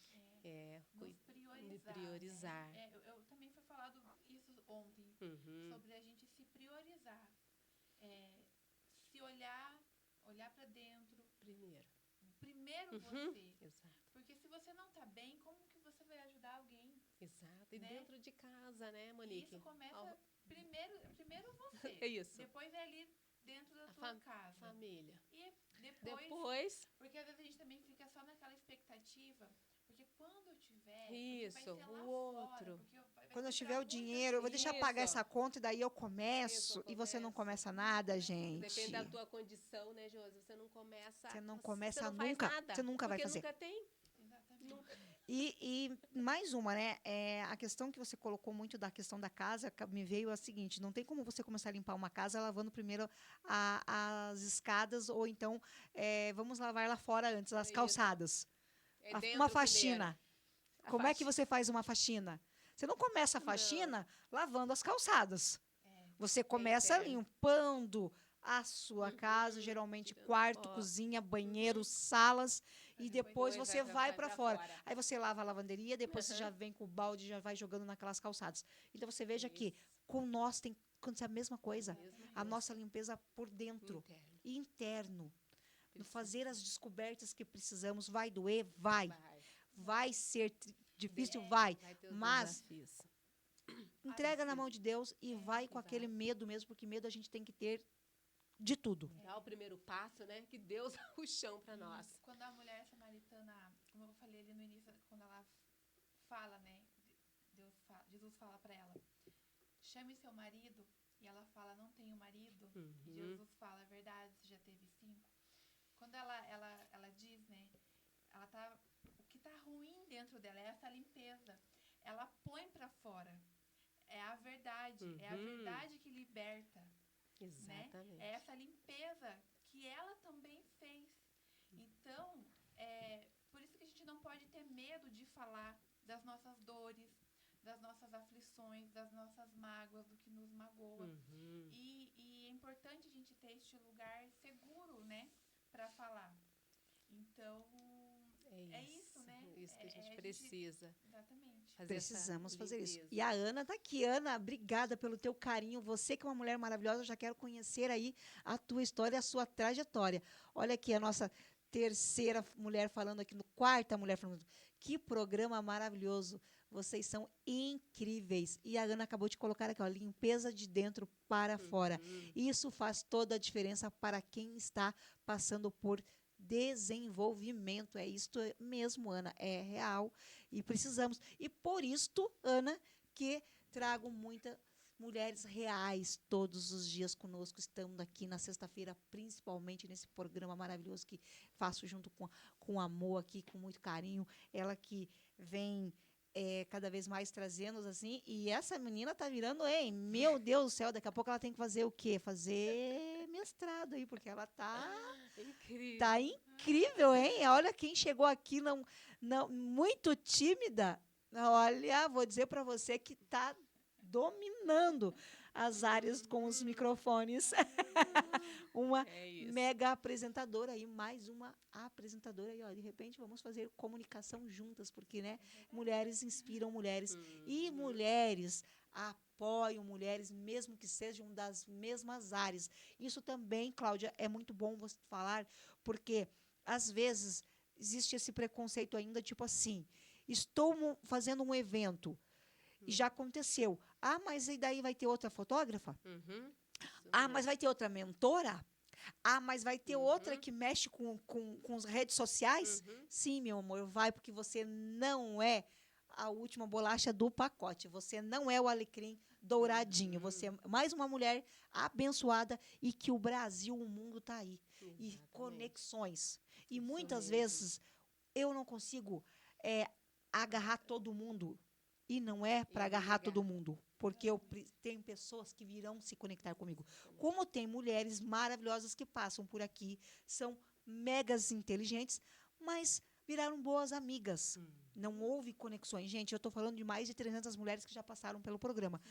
Nos De priorizar. priorizar. Né? Eu também foi falado isso ontem, sobre a gente se priorizar. Se olhar para dentro. Primeiro você. Exato. Porque se você não está bem, como que você vai ajudar alguém? Exato. E né? dentro de casa, né, Monique? Isso começa primeiro você. É isso. Depois é ali dentro da tua casa. Família. E Depois. porque às vezes a gente também fica só naquela expectativa. Porque quando eu tiver. Isso, vai ser lá o outro. Fora, Quando eu tiver o dinheiro, eu vou deixar pagar essa conta e daí eu começo. E você não começa nada, gente. Depende da tua condição, né, Josi? Você não começa. Você não começa você não faz nunca. nada, Você nunca vai porque fazer. Nunca tem. Exatamente. Nunca. E mais uma, né? A questão que você colocou muito da questão da casa, me veio a seguinte: não tem como você começar a limpar uma casa lavando primeiro as escadas, ou então vamos lavar lá fora antes, as calçadas. Uma faxina. Como é que você faz uma faxina? Você não começa a faxina lavando as calçadas. Você começa limpando a sua casa, geralmente quarto, cozinha, banheiro, salas, e depois você vai para fora. Aí você lava a lavanderia, depois você já vem com o balde e já vai jogando naquelas calçadas. Então você veja que com nós tem que acontecer a mesma coisa. A nossa limpeza por dentro e interno. No fazer as descobertas que precisamos, vai doer? Vai. Vai ser difícil? Vai. Mas entrega na mão de Deus e vai com aquele medo mesmo, porque medo a gente tem que ter de tudo. Dá o primeiro passo, né? Que Deus dá o chão para nós. Quando a mulher samaritana, como eu falei ali no início, quando ela fala, né? Jesus fala para ela, chame seu marido, e ela fala, não tenho marido. E Jesus fala, é verdade, você já teve 5. Quando ela diz, né? O que tá ruim dentro dela é essa limpeza. Ela põe para fora. É a verdade. É a verdade que liberta. Exatamente. Né? É essa limpeza que ela também fez. Então, por isso que a gente não pode ter medo de falar das nossas dores, das nossas aflições, das nossas mágoas, do que nos magoa. E é importante a gente ter este lugar seguro, né? Para falar. Então, é isso, né? Isso que a gente precisa. Exatamente. Precisamos fazer isso. E a Ana tá aqui. Ana, obrigada pelo teu carinho. Você que é uma mulher maravilhosa, eu já quero conhecer aí a tua história, a sua trajetória. Olha aqui a nossa terceira mulher falando aqui, quarta mulher falando. Que programa maravilhoso. Vocês são incríveis. E a Ana acabou de colocar aqui, ó, limpeza de dentro para fora. Isso faz toda a diferença para quem está passando por desenvolvimento. É isto mesmo, Ana, é real e precisamos. E por isto, Ana, que trago muitas mulheres reais todos os dias conosco, estando aqui na sexta-feira, principalmente nesse programa maravilhoso que faço junto com amor aqui, com muito carinho. Ela que vem cada vez mais trazendo assim, e essa menina tá virando, meu Deus do céu, daqui a pouco ela tem que fazer o quê? Fazer mestrado aí, porque ela tá incrível, hein? Olha quem chegou aqui não muito tímida. Olha, vou dizer para você que tá dominando as áreas com os microfones. Uma mega apresentadora aí, mais uma apresentadora aí, ó. De repente vamos fazer comunicação juntas, porque, né, mulheres inspiram mulheres e mulheres apoiam mulheres, mesmo que sejam das mesmas áreas. Isso também, Cláudia, é muito bom você falar, porque às vezes existe esse preconceito ainda, tipo assim, estou fazendo um evento e já aconteceu. Ah, mas e daí vai ter outra fotógrafa? Mas vai ter outra mentora? Mas vai ter outra que mexe com as redes sociais? Sim, meu amor, vai, porque você não é a última bolacha do pacote. Você não é o alecrim douradinho. Você é mais uma mulher abençoada e que o Brasil, o mundo está aí. E Exatamente. conexões. E Isso muitas mesmo. vezes eu não consigo agarrar todo mundo. E não é para agarrar ligar. todo mundo. Porque tem pessoas que virão se conectar comigo. Como tem mulheres maravilhosas que passam por aqui, são megas inteligentes, mas viraram boas amigas. Não houve conexões. Gente, eu estou falando de mais de 300 mulheres que já passaram pelo programa.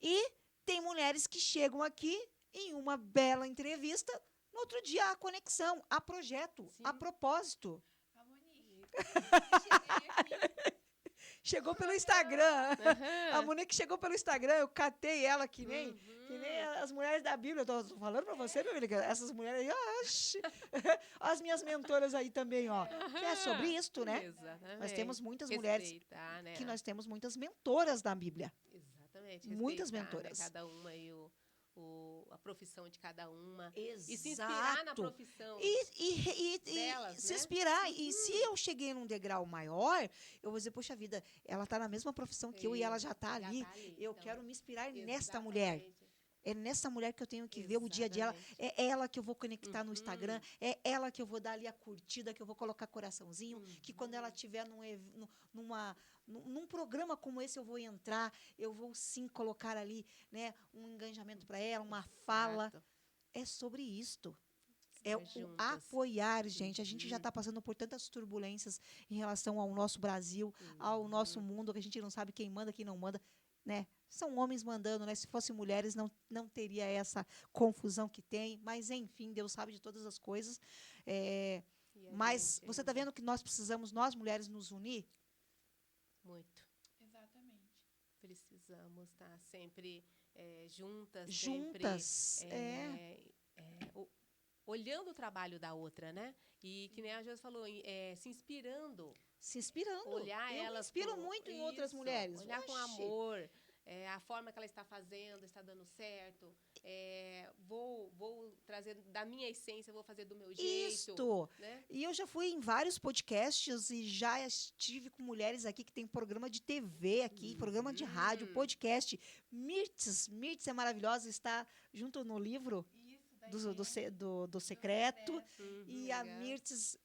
E tem mulheres que chegam aqui em uma bela entrevista, no outro dia há conexão, há projeto, Sim. há propósito. A Monique, cheguei aqui. Chegou pelo Instagram. A Monique chegou pelo Instagram, eu catei ela que nem as mulheres da Bíblia. Eu tô falando pra você, meu filho, que essas mulheres aí, oxi. As minhas mentoras aí também, ó. Que é sobre isto, né? Exatamente. Nós temos muitas mulheres Respeitar, né? que nós temos muitas mentoras da Bíblia. Exatamente. Muitas Respeitar, mentoras. Né, cada uma e a profissão de cada uma. Exato. E se inspirar na profissão E delas, se né? inspirar. E se eu cheguei num degrau maior, eu vou dizer, poxa vida, ela está na mesma profissão que eu e ela já está ali. Eu Então, quero me inspirar nesta mulher. exatamente. É nessa mulher que eu tenho que ver o dia a dia. É ela que eu vou conectar no Instagram. É ela que eu vou dar ali a curtida, que eu vou colocar coraçãozinho. Que quando ela estiver num programa como esse, eu vou entrar. Eu vou sim colocar ali, né, um engajamento para ela, uma fala. Exato. É sobre isto. É Estar o juntas. apoiar, gente. A gente já está passando por tantas turbulências em relação ao nosso Brasil, ao nosso mundo, que a gente não sabe quem manda, quem não manda, né? São homens mandando, né? Se fossem mulheres, não teria essa confusão que tem. Mas, enfim, Deus sabe de todas as coisas. Mas você está vendo que nós precisamos, nós mulheres, nos unir? Muito. Exatamente. Precisamos estar sempre juntas. Juntas. Sempre, olhando o trabalho da outra, né? E que nem a Josi falou, se inspirando. Se inspirando. Olhar eu elas. me inspiro muito em outras mulheres. Olhar com amor. A forma que ela está fazendo, está dando certo. Vou trazer da minha essência, vou fazer do meu jeito. Isto! Né? E eu já fui em vários podcasts e já estive com mulheres aqui que tem programa de TV aqui, programa de rádio, podcast. Mirtz é maravilhosa, está junto no livro do Secreto. E a Mirtz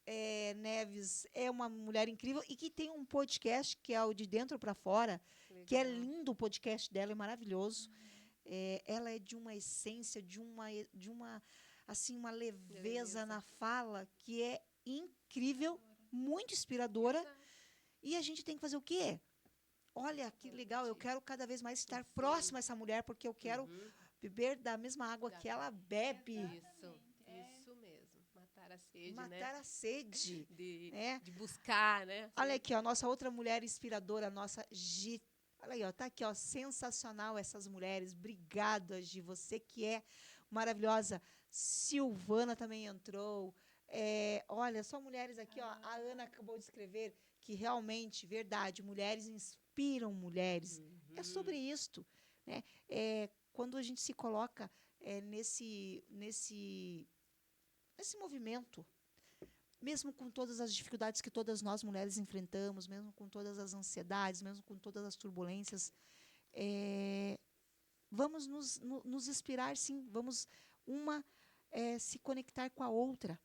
Neves é uma mulher incrível e que tem um podcast que é o De Dentro para Fora, que é lindo o podcast dela, é maravilhoso. Ela é de uma essência, de uma assim, uma leveza na fala que é incrível, muito inspiradora. E a gente tem que fazer o quê? Olha, que legal, eu quero cada vez mais estar próxima a essa mulher, porque eu quero beber da mesma água que ela bebe. Isso mesmo. Matar a sede, Matar a sede. De buscar, né? Olha aqui, ó, nossa outra mulher inspiradora, nossa Gi. Olha aí, ó, tá aqui, ó, sensacional essas mulheres. Obrigada, Gi, você que é maravilhosa. Silvana também entrou. Olha, só mulheres aqui, ó. A Ana acabou de escrever que realmente, verdade, mulheres inspiram mulheres. É sobre isto, né? Quando a gente se coloca nesse movimento, mesmo com todas as dificuldades que todas nós mulheres enfrentamos, mesmo com todas as ansiedades, mesmo com todas as turbulências, vamos nos inspirar, sim. Vamos se conectar com a outra.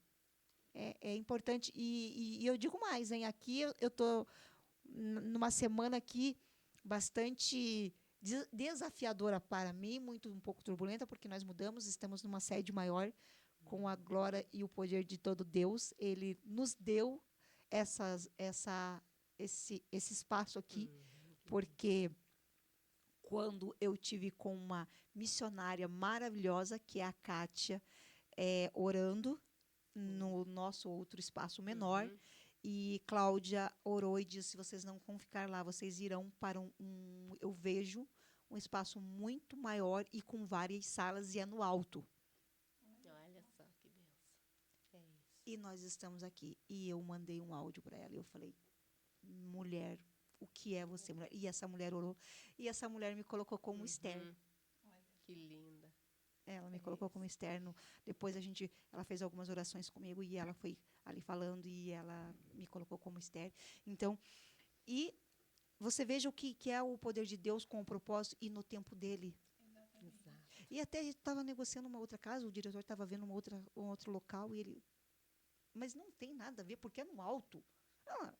É importante. E eu digo mais, hein? Aqui eu estou numa semana aqui bastante desafiadora para mim, um pouco turbulenta, porque nós mudamos, estamos numa sede maior, com a glória e o poder de todo Deus. Ele nos deu esse espaço aqui, porque quando eu tive com uma missionária maravilhosa, que é a Kátia, orando no nosso outro espaço menor, e Cláudia orou e disse, vocês não vão ficar lá, vocês irão para eu vejo um espaço muito maior e com várias salas e é no alto. Olha só que benção. Isso. E nós estamos aqui. E eu mandei um áudio para ela. E eu falei, mulher, o que é você, mulher? E essa mulher orou. E essa mulher me colocou como externo. Que linda. Ela me colocou como externo. Depois ela fez algumas orações comigo e ela foi ali falando e ela me colocou como externo. Então, Você veja o que é o poder de Deus com o propósito e no tempo dele. Exatamente. Exato. E até a gente estava negociando uma outra casa, o diretor estava vendo um outro local e ele... Mas não tem nada a ver, porque é no alto.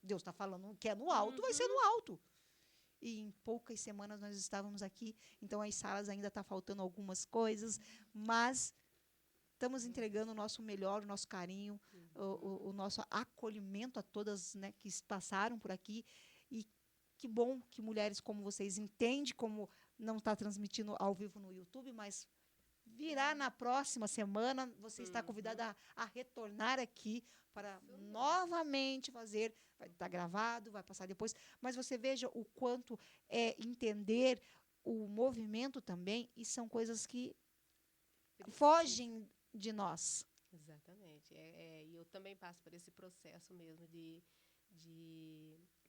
Deus está falando que é no alto, vai ser no alto. E em poucas semanas nós estávamos aqui, então as salas ainda está faltando algumas coisas, mas estamos entregando o nosso melhor, o nosso carinho, o nosso acolhimento a todas, né, que passaram por aqui. E que bom que mulheres como vocês entendem como não está transmitindo ao vivo no YouTube, mas virá na próxima semana. Você está convidada a retornar aqui para novamente fazer. Vai estar gravado, vai passar depois. Mas você veja o quanto é entender o movimento também, e são coisas que fogem de nós. Exatamente. E eu também passo por esse processo mesmo de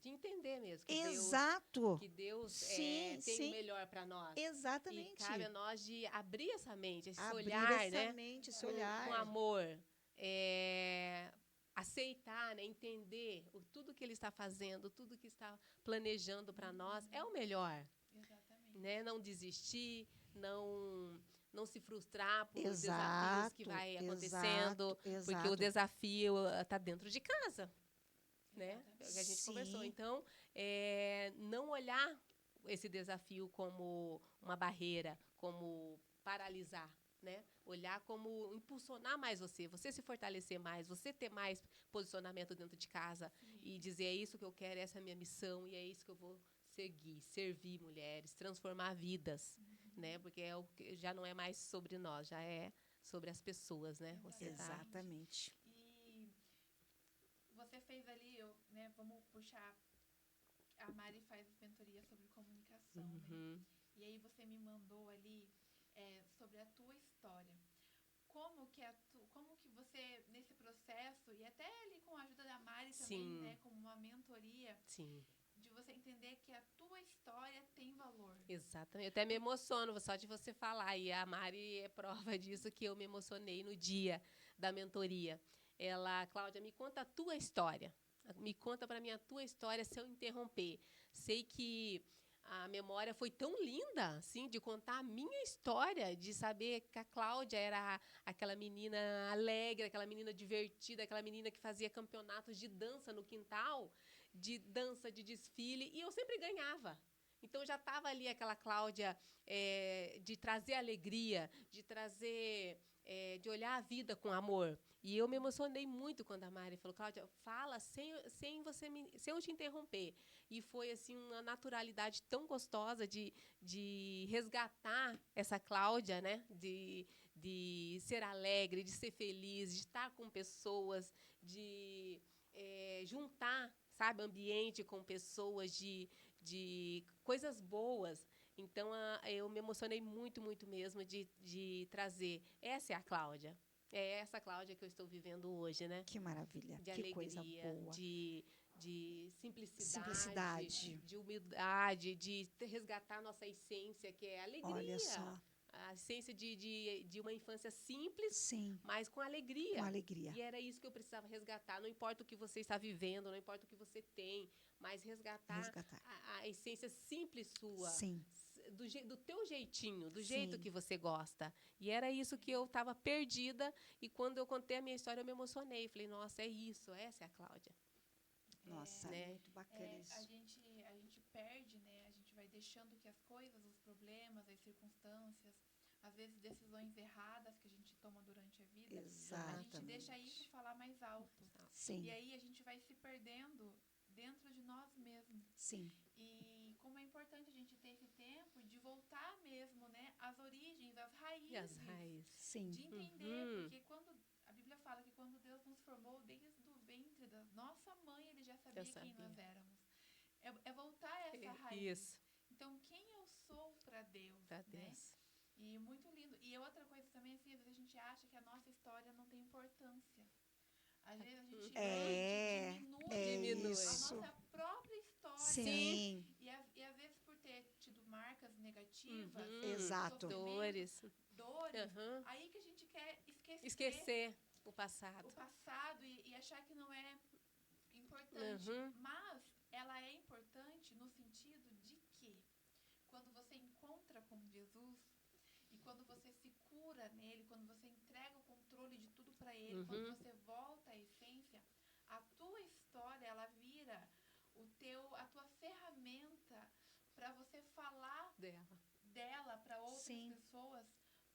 entender mesmo Exato. que Deus Sim, tem sim. o melhor para nós. Exatamente. E cabe a nós de abrir essa mente, esse Abrir olhar, essa né? mente, esse olhar. Com amor. Aceitar, né? Entender tudo que Ele está fazendo, tudo que está planejando para nós é o melhor. Exatamente. Né? Não desistir, não se frustrar por Exato, desafios que vai acontecendo, porque o desafio está dentro de casa, né? É o que a gente conversou. Então, não olhar esse desafio como uma barreira, como paralisar, né? Olhar como impulsionar mais você se fortalecer mais, você ter mais posicionamento dentro de casa. Sim. E dizer, é isso que eu quero, essa é a minha missão, e é isso que eu vou seguir, servir mulheres, transformar vidas, né? Porque já não é mais sobre nós, já é sobre as pessoas, né? Exatamente. E você fez ali, né? Vamos puxar. A Mari faz mentoria sobre comunicação, né? E aí você me mandou ali sobre a tua história. Como que você, nesse processo, e até ali com a ajuda da Mari também, né? Como uma mentoria. Sim. De você entender que a tua história tem valor. Exatamente. Eu até me emociono só de você falar. E a Mari é prova disso, que eu me emocionei no dia da mentoria. Ela, Cláudia, me conta a tua história. Me conta para mim a tua história se eu interromper. Sei que a memória foi tão linda, assim, de contar a minha história, de saber que a Cláudia era aquela menina alegre, aquela menina divertida, aquela menina que fazia campeonatos de dança no quintal, de dança, de desfile, e eu sempre ganhava. Então, já estava ali aquela Cláudia de trazer alegria, de trazer, de olhar a vida com amor. E eu me emocionei muito quando a Mari falou, Cláudia, fala sem eu te interromper. E foi assim uma naturalidade tão gostosa de resgatar essa Cláudia, né? De ser alegre, de ser feliz, de estar com pessoas, de juntar, sabe, ambiente com pessoas, de coisas boas. Então, eu me emocionei muito, muito mesmo de trazer. Essa é a Cláudia. É essa Cláudia que eu estou vivendo hoje, né? Que maravilha, de que alegria, coisa boa. De simplicidade, de humildade, de resgatar nossa essência, que é a alegria. Olha só. A essência de uma infância simples, sim, mas com alegria. Com alegria. E era isso que eu precisava resgatar. Não importa o que você está vivendo, não importa o que você tem, mas resgatar. A essência simples sua. Sim. Do teu jeitinho, do jeito que você gosta. E era isso que eu estava perdida. E quando eu contei a minha história, eu me emocionei. Falei, nossa, é isso, essa é a Cláudia. Nossa, né? Muito bacana isso. A gente perde, né? A gente vai deixando que as coisas, os problemas, as circunstâncias, às vezes decisões erradas que a gente toma durante a vida, Exatamente. a gente deixa isso falar mais alto. Sim. E aí a gente vai se perdendo dentro de nós mesmos. Sim. E como é importante a gente ter esse tempo de voltar mesmo, né, às origens, às raízes. E as raízes. Sim. De entender, porque quando a Bíblia fala que quando Deus nos formou desde o ventre da nossa mãe, Ele já sabia quem nós éramos. É voltar a essa raiz. Isso. Então, quem eu sou para Deus, Pra né? Deus. E muito lindo. E outra coisa também, assim, às vezes a gente acha que a nossa história não tem importância. Às vezes a gente diminui isso. a nossa própria história. Sim. E às vezes por ter tido marcas negativas, Exato. Dores. Aí que a gente quer esquecer o passado. E achar que não é importante. Mas ela é importante no sentido com Jesus, e quando você se cura nele, quando você entrega o controle de tudo para ele, quando você volta à essência, a tua história, ela vira a tua ferramenta para você falar dela para outras pessoas,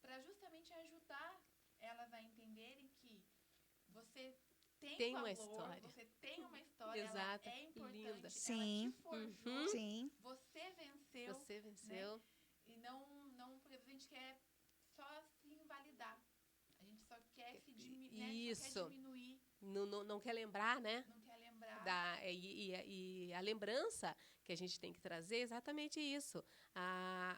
para justamente ajudar elas a entenderem que você tem uma valor, história. você tem uma história, Exato. ela é importante, Linda. ela Sim. te forjou, Sim. você venceu. Você venceu. E não, porque a gente quer só se invalidar. A gente só quer se Isso. só quer diminuir. Não quer lembrar, né? Não quer lembrar. E a lembrança que a gente tem que trazer é exatamente isso.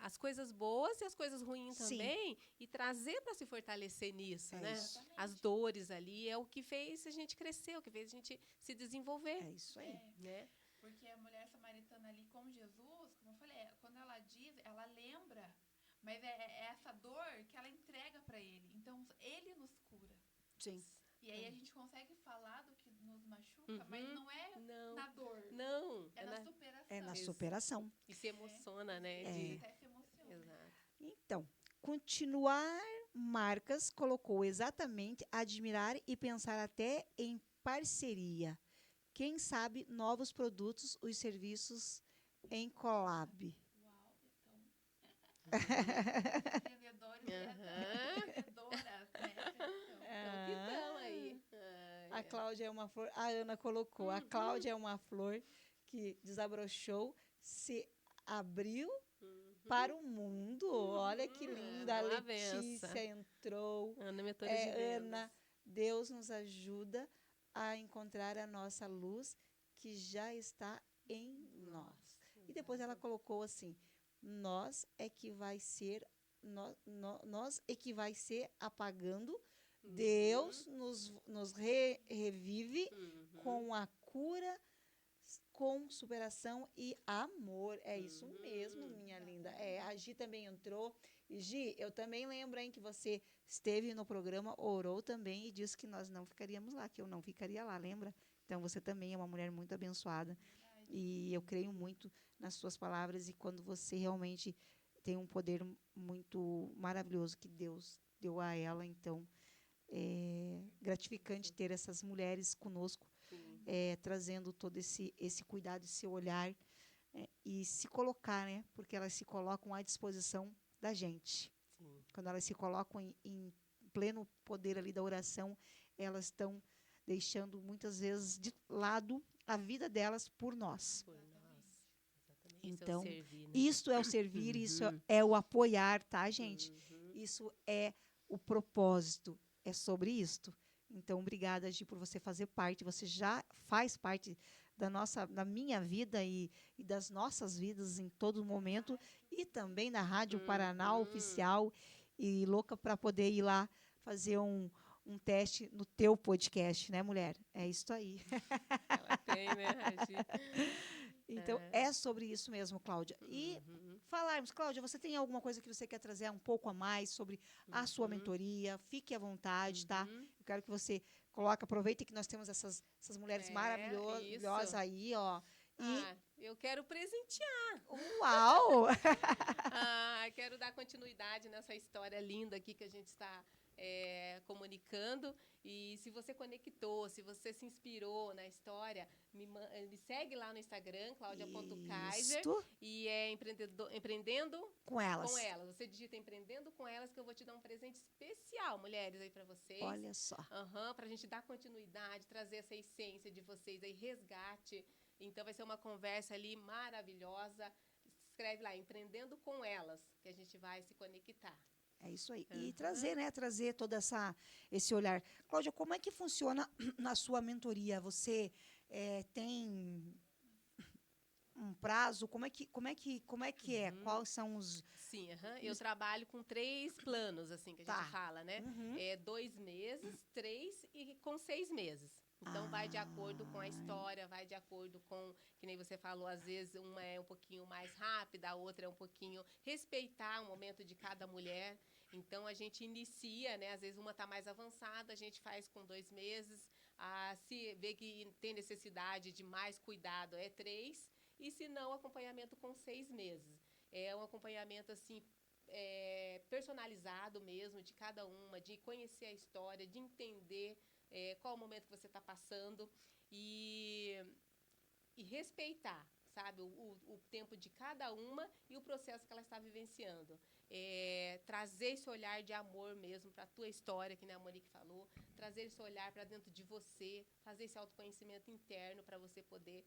As coisas boas e as coisas ruins também. E trazer para se fortalecer nisso, né? Isso. As dores ali é o que fez a gente crescer, o que fez a gente se desenvolver. É isso aí. Né? Porque a mulher samaritana ali com Jesus, como eu falei, quando ela diz, ela lembra, mas é essa dor que ela entrega para ele. Então, ele nos cura. Sim. E aí a gente consegue falar do que nos machuca, mas não é na dor. Não. É na superação. É na superação. E se emociona, né? Até se emociona. Exato. Então, continuar marcas colocou exatamente admirar e pensar até em parceria. Quem sabe novos produtos, os serviços em collab. Uau, então. Os vendedores vendedoras, né? Que estão aí. A Cláudia é uma flor, a Ana colocou, a Cláudia é uma flor que desabrochou, se abriu para o mundo. Olha que linda, a Letícia entrou. Ana, mentora de vendas. Ana, Deus nos ajuda a encontrar a nossa luz que já está em nós. E depois ela colocou assim: nós é que vai ser apagando. Deus nos revive com a cura, com superação e amor. É isso mesmo, minha linda. A Gi também entrou. E Gi, eu também lembro, hein, que você esteve no programa, orou também e disse que nós não ficaríamos lá, que eu não ficaria lá, lembra? Então, você também é uma mulher muito abençoada. E eu creio muito nas suas palavras e quando você realmente tem um poder muito maravilhoso que Deus deu a ela, então é gratificante ter essas mulheres conosco, trazendo todo esse cuidado, esse olhar e se colocar, né? Porque elas se colocam à disposição da gente. Sim. Quando elas se colocam em pleno poder ali da oração, elas estão deixando muitas vezes de lado a vida delas por nós. Por nós. Exatamente. Então, isso é o servir, né? Isso é o servir, isso é o apoiar, tá, gente? Isso é o propósito, é sobre isto. Então, obrigada, Gi, por você fazer parte. Você já faz parte da minha vida e das nossas vidas em todo momento. E também da Rádio Paraná Oficial. E louca para poder ir lá fazer um teste no teu podcast, né, mulher? É isso aí. Ela tem, né, Gi? Então, é sobre isso mesmo, Cláudia. E falarmos, Cláudia, você tem alguma coisa que você quer trazer um pouco a mais sobre a sua mentoria? Fique à vontade, tá? Eu quero que você aproveite que nós temos essas mulheres maravilhosas aí, ó. Eu quero presentear. Uau! Quero dar continuidade nessa história linda aqui que a gente está comunicando. E se você conectou, se você se inspirou na história, me segue lá no Instagram, claudia.kaiser. E é Empreendendo com Elas. Você digita Empreendendo com Elas, que eu vou te dar um presente especial, mulheres, aí para vocês. Olha só. Para a gente dar continuidade, trazer essa essência de vocês aí, resgate. Então, vai ser uma conversa ali maravilhosa. Escreve lá, Empreendendo com Elas, que a gente vai se conectar. É isso aí. E trazer todo esse olhar. Cláudia, como é que funciona na sua mentoria? Você tem um prazo? Como é que é? Quais são os... Sim, eu trabalho com 3 planos, assim, que a gente fala, né? 2 meses, 3 e com 6 meses. Então, vai de acordo com a história, vai de acordo com, que nem você falou, às vezes uma é um pouquinho mais rápida, a outra é um pouquinho respeitar o momento de cada mulher. Então, a gente inicia, né? Às vezes uma está mais avançada, a gente faz com 2 meses. Se vê que tem necessidade de mais cuidado, é 3. E se não, acompanhamento com 6 meses. É um acompanhamento, assim, personalizado mesmo de cada uma, de conhecer a história, de entender qual o momento que você está passando e respeitar, sabe, o tempo de cada uma e o processo que ela está vivenciando. Trazer esse olhar de amor mesmo para a tua história, que nem a Monique falou, trazer esse olhar para dentro de você, fazer esse autoconhecimento interno para você poder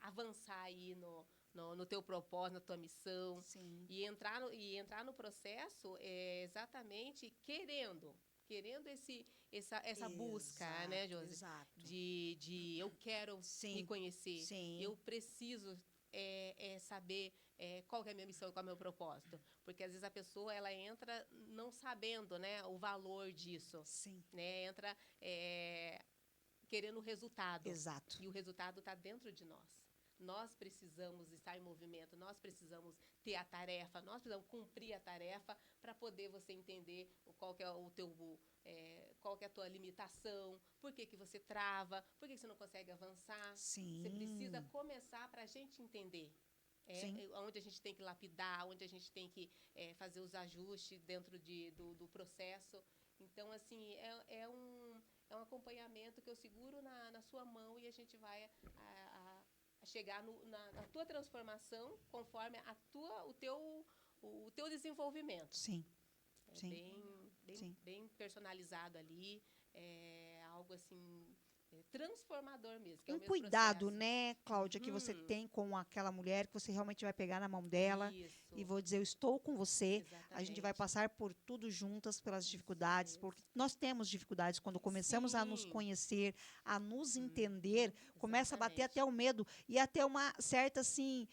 avançar aí no teu propósito, na tua missão. Sim. E entrar no processo exatamente querendo essa busca, né, Josi? Exato. De eu quero Sim. me conhecer, Sim. eu preciso saber qual que é a minha missão e qual é o meu propósito. Porque, às vezes, a pessoa ela entra não sabendo, né, o valor disso. Sim. Né? Entra querendo o resultado. Exato. E o resultado está dentro de nós. Nós precisamos estar em movimento, nós precisamos ter a tarefa, nós precisamos cumprir a tarefa para poder você entender qual que é qual que é a tua limitação, por que você trava, por que você não consegue avançar. Sim. Você precisa começar para a gente entender onde a gente tem que lapidar, onde a gente tem que fazer os ajustes dentro do processo. Então, assim, é um acompanhamento que eu seguro na sua mão e a gente vai a chegar na tua transformação conforme o teu desenvolvimento. Sim. Sim. Bem, bem personalizado ali, algo assim transformador mesmo. Que é o mesmo cuidado, processo. né, Cláudia, que você tem com aquela mulher, que você realmente vai pegar na mão dela e vou dizer, eu estou com você. Exatamente. A gente vai passar por tudo juntas, pelas dificuldades, porque nós temos dificuldades quando começamos a nos conhecer, a nos entender, começa a bater até o medo e até uma certa, assim,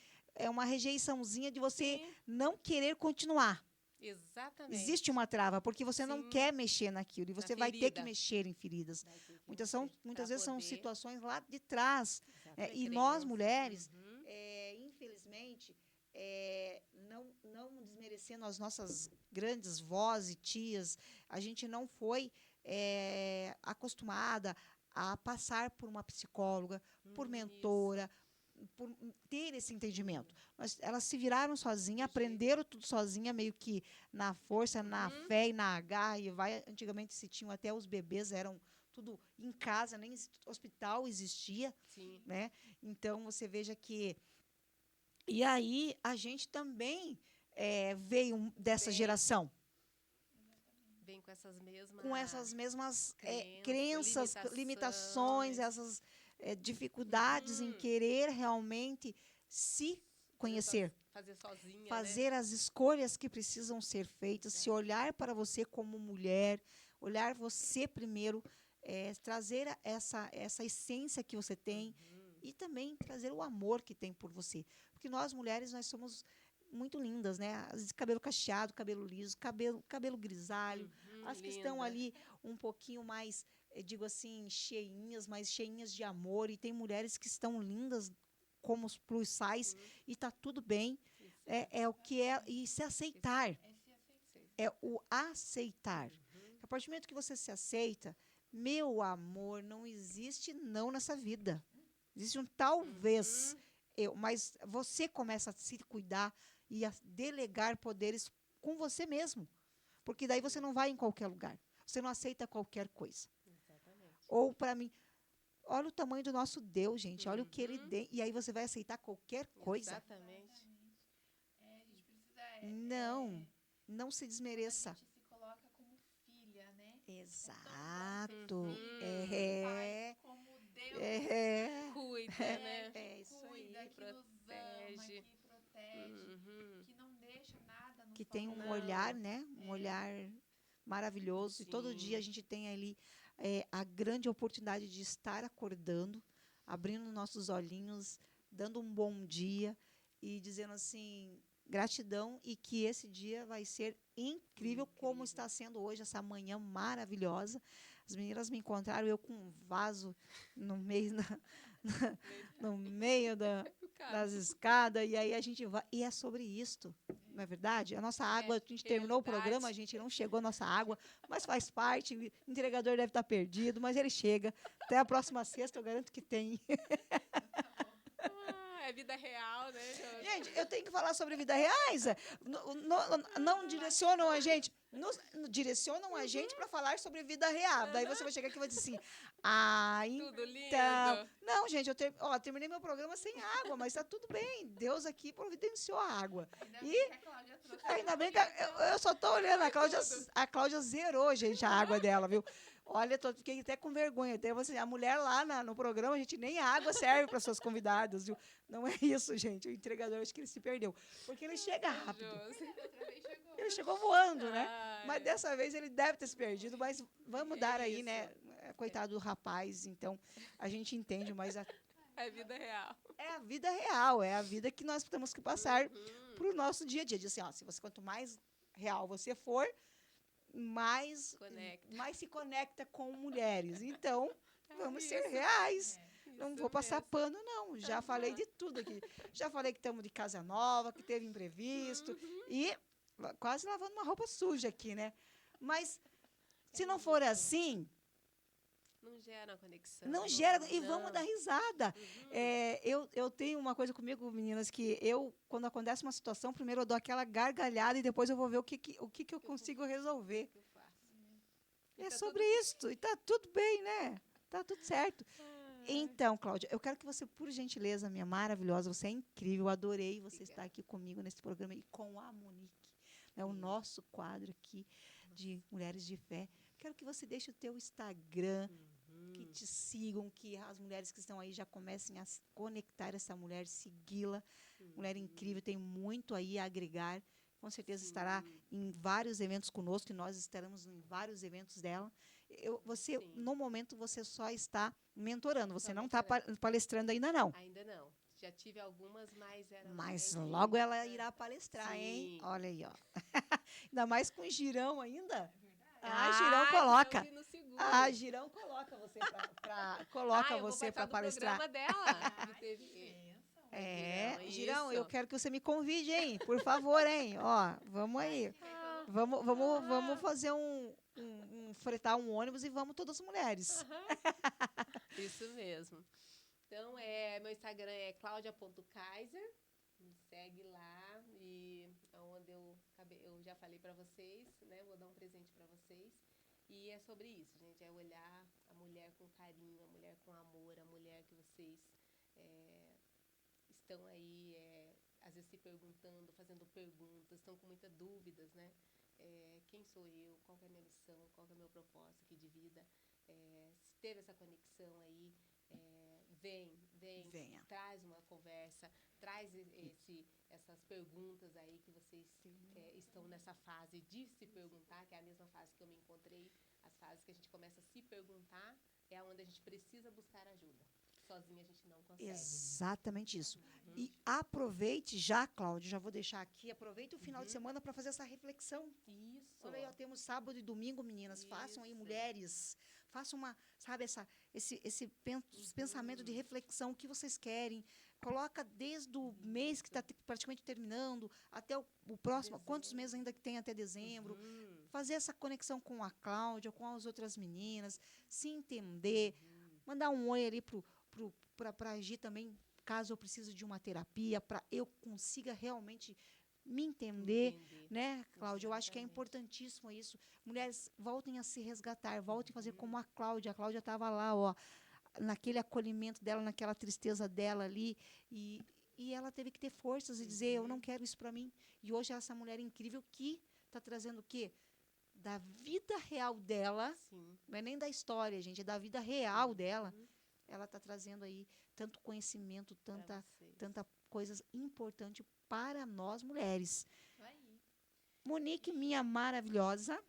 uma rejeiçãozinha de você não querer continuar. Exatamente. Existe uma trava, porque você não quer mexer naquilo e você vai ter que mexer em feridas. Muitas vezes são situações lá de trás. E nós, mulheres, infelizmente, não desmerecendo as nossas grandes vós e tias, a gente não foi acostumada a passar por uma psicóloga, por mentora, por ter esse entendimento. Elas se viraram sozinhas, aprenderam tudo sozinha, meio que na força, na fé e na garra. E antigamente se tinham até os bebês, eram tudo em casa, nem hospital existia. Sim. Né? Então, você veja que... E aí, a gente também veio dessa geração. Vem com essas mesmas crenças, limitações, essas dificuldades em querer realmente se conhecer. Fazer sozinha, fazer as escolhas que precisam ser feitas, se olhar para você como mulher, olhar você primeiro, trazer essa essência que você tem e também trazer o amor que tem por você. Porque nós, mulheres, nós somos muito lindas, né? Às vezes, cabelo cacheado, cabelo liso, cabelo grisalho. As que estão ali um pouquinho mais, digo assim, cheinhas, mas cheinhas de amor. E tem mulheres que estão lindas como os plus size e está tudo bem. O que é e se aceitar. É o aceitar. A partir do momento que você se aceita, meu amor, não existe não nessa vida. Existe um talvez, mas você começa a se cuidar e a delegar poderes com você mesmo. Porque daí você não vai em qualquer lugar. Você não aceita qualquer coisa. Exatamente. Ou, para mim, olha o tamanho do nosso Deus, gente. Olha o que Ele tem. E aí você vai aceitar qualquer coisa. Exatamente. A gente precisa... Não se desmereça. A gente se coloca como filha, né? Exato. Pai, como Deus cuida, né? Isso cuida, aí. que nos ama, que protege, que não deixa nada nos Que tem um faltar. olhar, né? Um olhar maravilhoso. E todo dia a gente tem ali a grande oportunidade de estar acordando, abrindo nossos olhinhos, dando um bom dia e dizendo assim, gratidão, e que esse dia vai ser incrível, como está sendo hoje, essa manhã maravilhosa. As meninas me encontraram, eu com um vaso no meio das escadas, e aí a gente vai. E é sobre isto, não é verdade? A nossa água, a gente terminou o programa, a gente não chegou a nossa água, mas faz parte, o entregador deve estar perdido, mas ele chega. Até a próxima sexta, eu garanto que tem. A É vida real, né, Josi? Gente, eu tenho que falar sobre vida reais. Não direcionam a gente. Direcionam a gente para falar sobre vida real. Daí você vai chegar aqui e vai dizer assim: ah, Tudo então. lindo. Não, gente, terminei meu programa sem água, mas tá tudo bem. Deus aqui providenciou a água. Ainda E bem que a Cláudia trouxe. ainda bem que eu só tô olhando. A Cláudia zerou, gente, a água dela, viu? Olha, fiquei até com vergonha. Até você, a mulher lá no programa, a gente nem a água serve para suas convidadas, viu? Não é isso, gente. O entregador, acho que ele se perdeu. Porque ele chega rápido. Josi. Outra vez chegou. Ele chegou voando, né? Ai, Mas dessa vez ele deve ter se perdido. Mas vamos É dar aí, isso. né? Coitado do rapaz. Então, a gente entende, mas é vida real. é a vida real. É a vida que nós temos que passar Uhum. para o nosso dia a dia. Diz assim, ó, se você, quanto mais real você for, mais se conecta com mulheres. Então, vamos ser isso. reais. É. Não Isso vou passar mesmo. pano, não. Já falei de tudo aqui. Já falei que estamos de casa nova, que teve imprevisto. E quase lavando uma roupa suja aqui, né? Mas, se não for assim, Não gera conexão. não gera. E não. vamos dar risada. Uhum. Eu tenho uma coisa comigo, meninas, que quando acontece uma situação, primeiro eu dou aquela gargalhada e depois eu vou ver o que eu consigo resolver. O que eu faço? É tá sobre isso. E tá tudo bem, né? Tá tudo certo. Então, Cláudia, eu quero que você, por gentileza, minha maravilhosa, você é incrível, adorei você estar aqui comigo nesse programa e com a Monique, né, o nosso quadro aqui de Mulheres de Fé. Quero que você deixe o teu Instagram, que te sigam, que as mulheres que estão aí já comecem a conectar essa mulher, segui-la. Mulher incrível, tem muito aí a agregar. Com certeza estará em vários eventos conosco, e nós estaremos em vários eventos dela. Você, Sim. no momento, você só está mentorando, você Só não está mentorando. palestrando ainda, não. Ainda não. Já tive algumas, mas era Mas mais logo ela de- irá palestrar, hein? Sim. Olha aí, ó. Ainda mais com girão ainda. É verdade. Ah, girão coloca. Girão que nos segura. Ah, girão coloca você coloca eu vou você participar para do palestrar. programa dela. Ai, que que teve- bênção. É, Girão, girão, isso. eu quero que você me convide, hein? Por favor, hein? Ó, vamos aí. Vamos fazer fretar um ônibus e vamos todas as mulheres. Isso mesmo. Então, meu Instagram é claudia.kaiser. Me segue lá e onde eu já falei para vocês, né? Vou dar um presente para vocês. E é sobre isso, gente. É olhar a mulher com carinho, a mulher com amor, a mulher que vocês estão aí, às vezes se perguntando, fazendo perguntas, estão com muitas dúvidas, né? Quem sou eu? Qual que é a minha missão? Qual que é o meu propósito aqui de vida? Se teve essa conexão aí, Venha. traz uma conversa, traz essas perguntas aí que vocês estão nessa fase de se perguntar, que é a mesma fase que eu me encontrei, as fases que a gente começa a se perguntar, é onde a gente precisa buscar ajuda. Sozinha a gente não consegue. Exatamente isso. E aproveite já, Cláudia, já vou deixar aqui, aproveite o final de semana para fazer essa reflexão. Isso. Olha aí, ó, temos sábado e domingo, meninas. Façam aí, Isso. mulheres. Façam esse pensamento de reflexão, o que vocês querem. Coloca desde o mês que está praticamente terminando até o próximo, quantos meses ainda que tem até dezembro. Fazer essa conexão com a Cláudia, com as outras meninas, se entender, mandar um oi ali para agir também, caso eu precise de uma terapia, para eu consiga realmente me entender, né, Cláudia? Eu acho que é Exatamente. importantíssimo isso. Mulheres, voltem a se resgatar, voltem a fazer como a Cláudia. A Cláudia estava lá, ó, naquele acolhimento dela, naquela tristeza dela ali, e ela teve que ter forças e dizer, eu não quero isso para mim. E hoje é essa mulher incrível que está trazendo o quê? Da vida real dela, Sim. não é nem da história, gente, é da vida real dela. Ela está trazendo aí tanto conhecimento, tanta coisas importantes para nós mulheres. Isso aí. Monique, minha maravilhosa,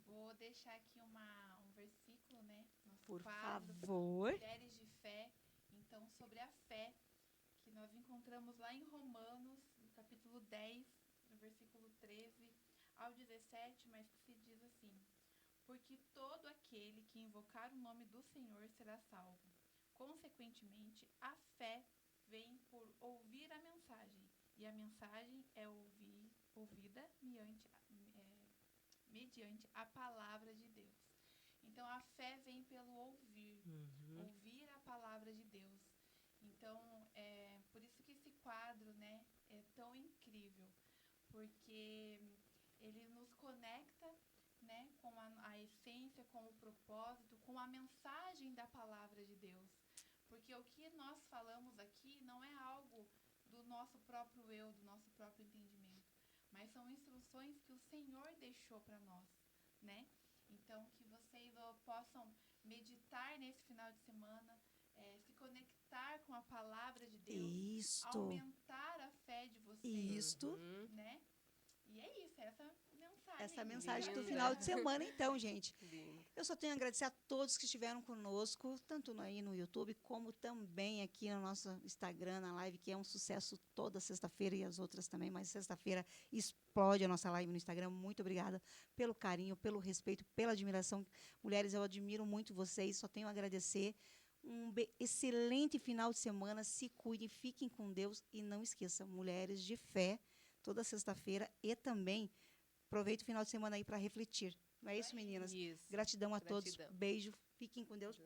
Vou deixar aqui um versículo, né? Nosso por quadro, favor. Mulheres de Fé. Então, sobre a fé, que nós encontramos lá em Romanos, no capítulo 10, no versículo 13 ao 17, mas que se diz assim: porque todo aquele que invocar o nome do Senhor será salvo. Consequentemente, a fé vem por ouvir a mensagem, e a mensagem é ouvida mediante a palavra de Deus. Então, a fé vem pelo ouvir a palavra de Deus. Então, por isso que esse quadro, né, é tão incrível, porque ele nos conecta, né, com a essência, com o propósito, com a mensagem da palavra de Deus. Porque o que nós falamos aqui não é algo do nosso próprio eu, do nosso próprio entendimento, mas são instruções que o Senhor deixou para nós, né? Então, que vocês possam meditar nesse final de semana, se conectar com a palavra de Deus, Isto. aumentar a fé de vocês, Isto. né? E é isso, mensagem. Essa mensagem do Linda. final de semana, então, gente. Lindo. Eu só tenho a agradecer a todos que estiveram conosco, tanto aí no YouTube, como também aqui no nosso Instagram, na live, que é um sucesso toda sexta-feira e as outras também, mas sexta-feira explode a nossa live no Instagram. Muito obrigada pelo carinho, pelo respeito, pela admiração. Mulheres, eu admiro muito vocês, só tenho a agradecer. Excelente final de semana, se cuidem, fiquem com Deus e não esqueçam, mulheres de fé, toda sexta-feira e também aproveita o final de semana aí para refletir. Não é isso, meninas? Isso. Gratidão a todos. Gratidão. Beijo. Fiquem com Deus.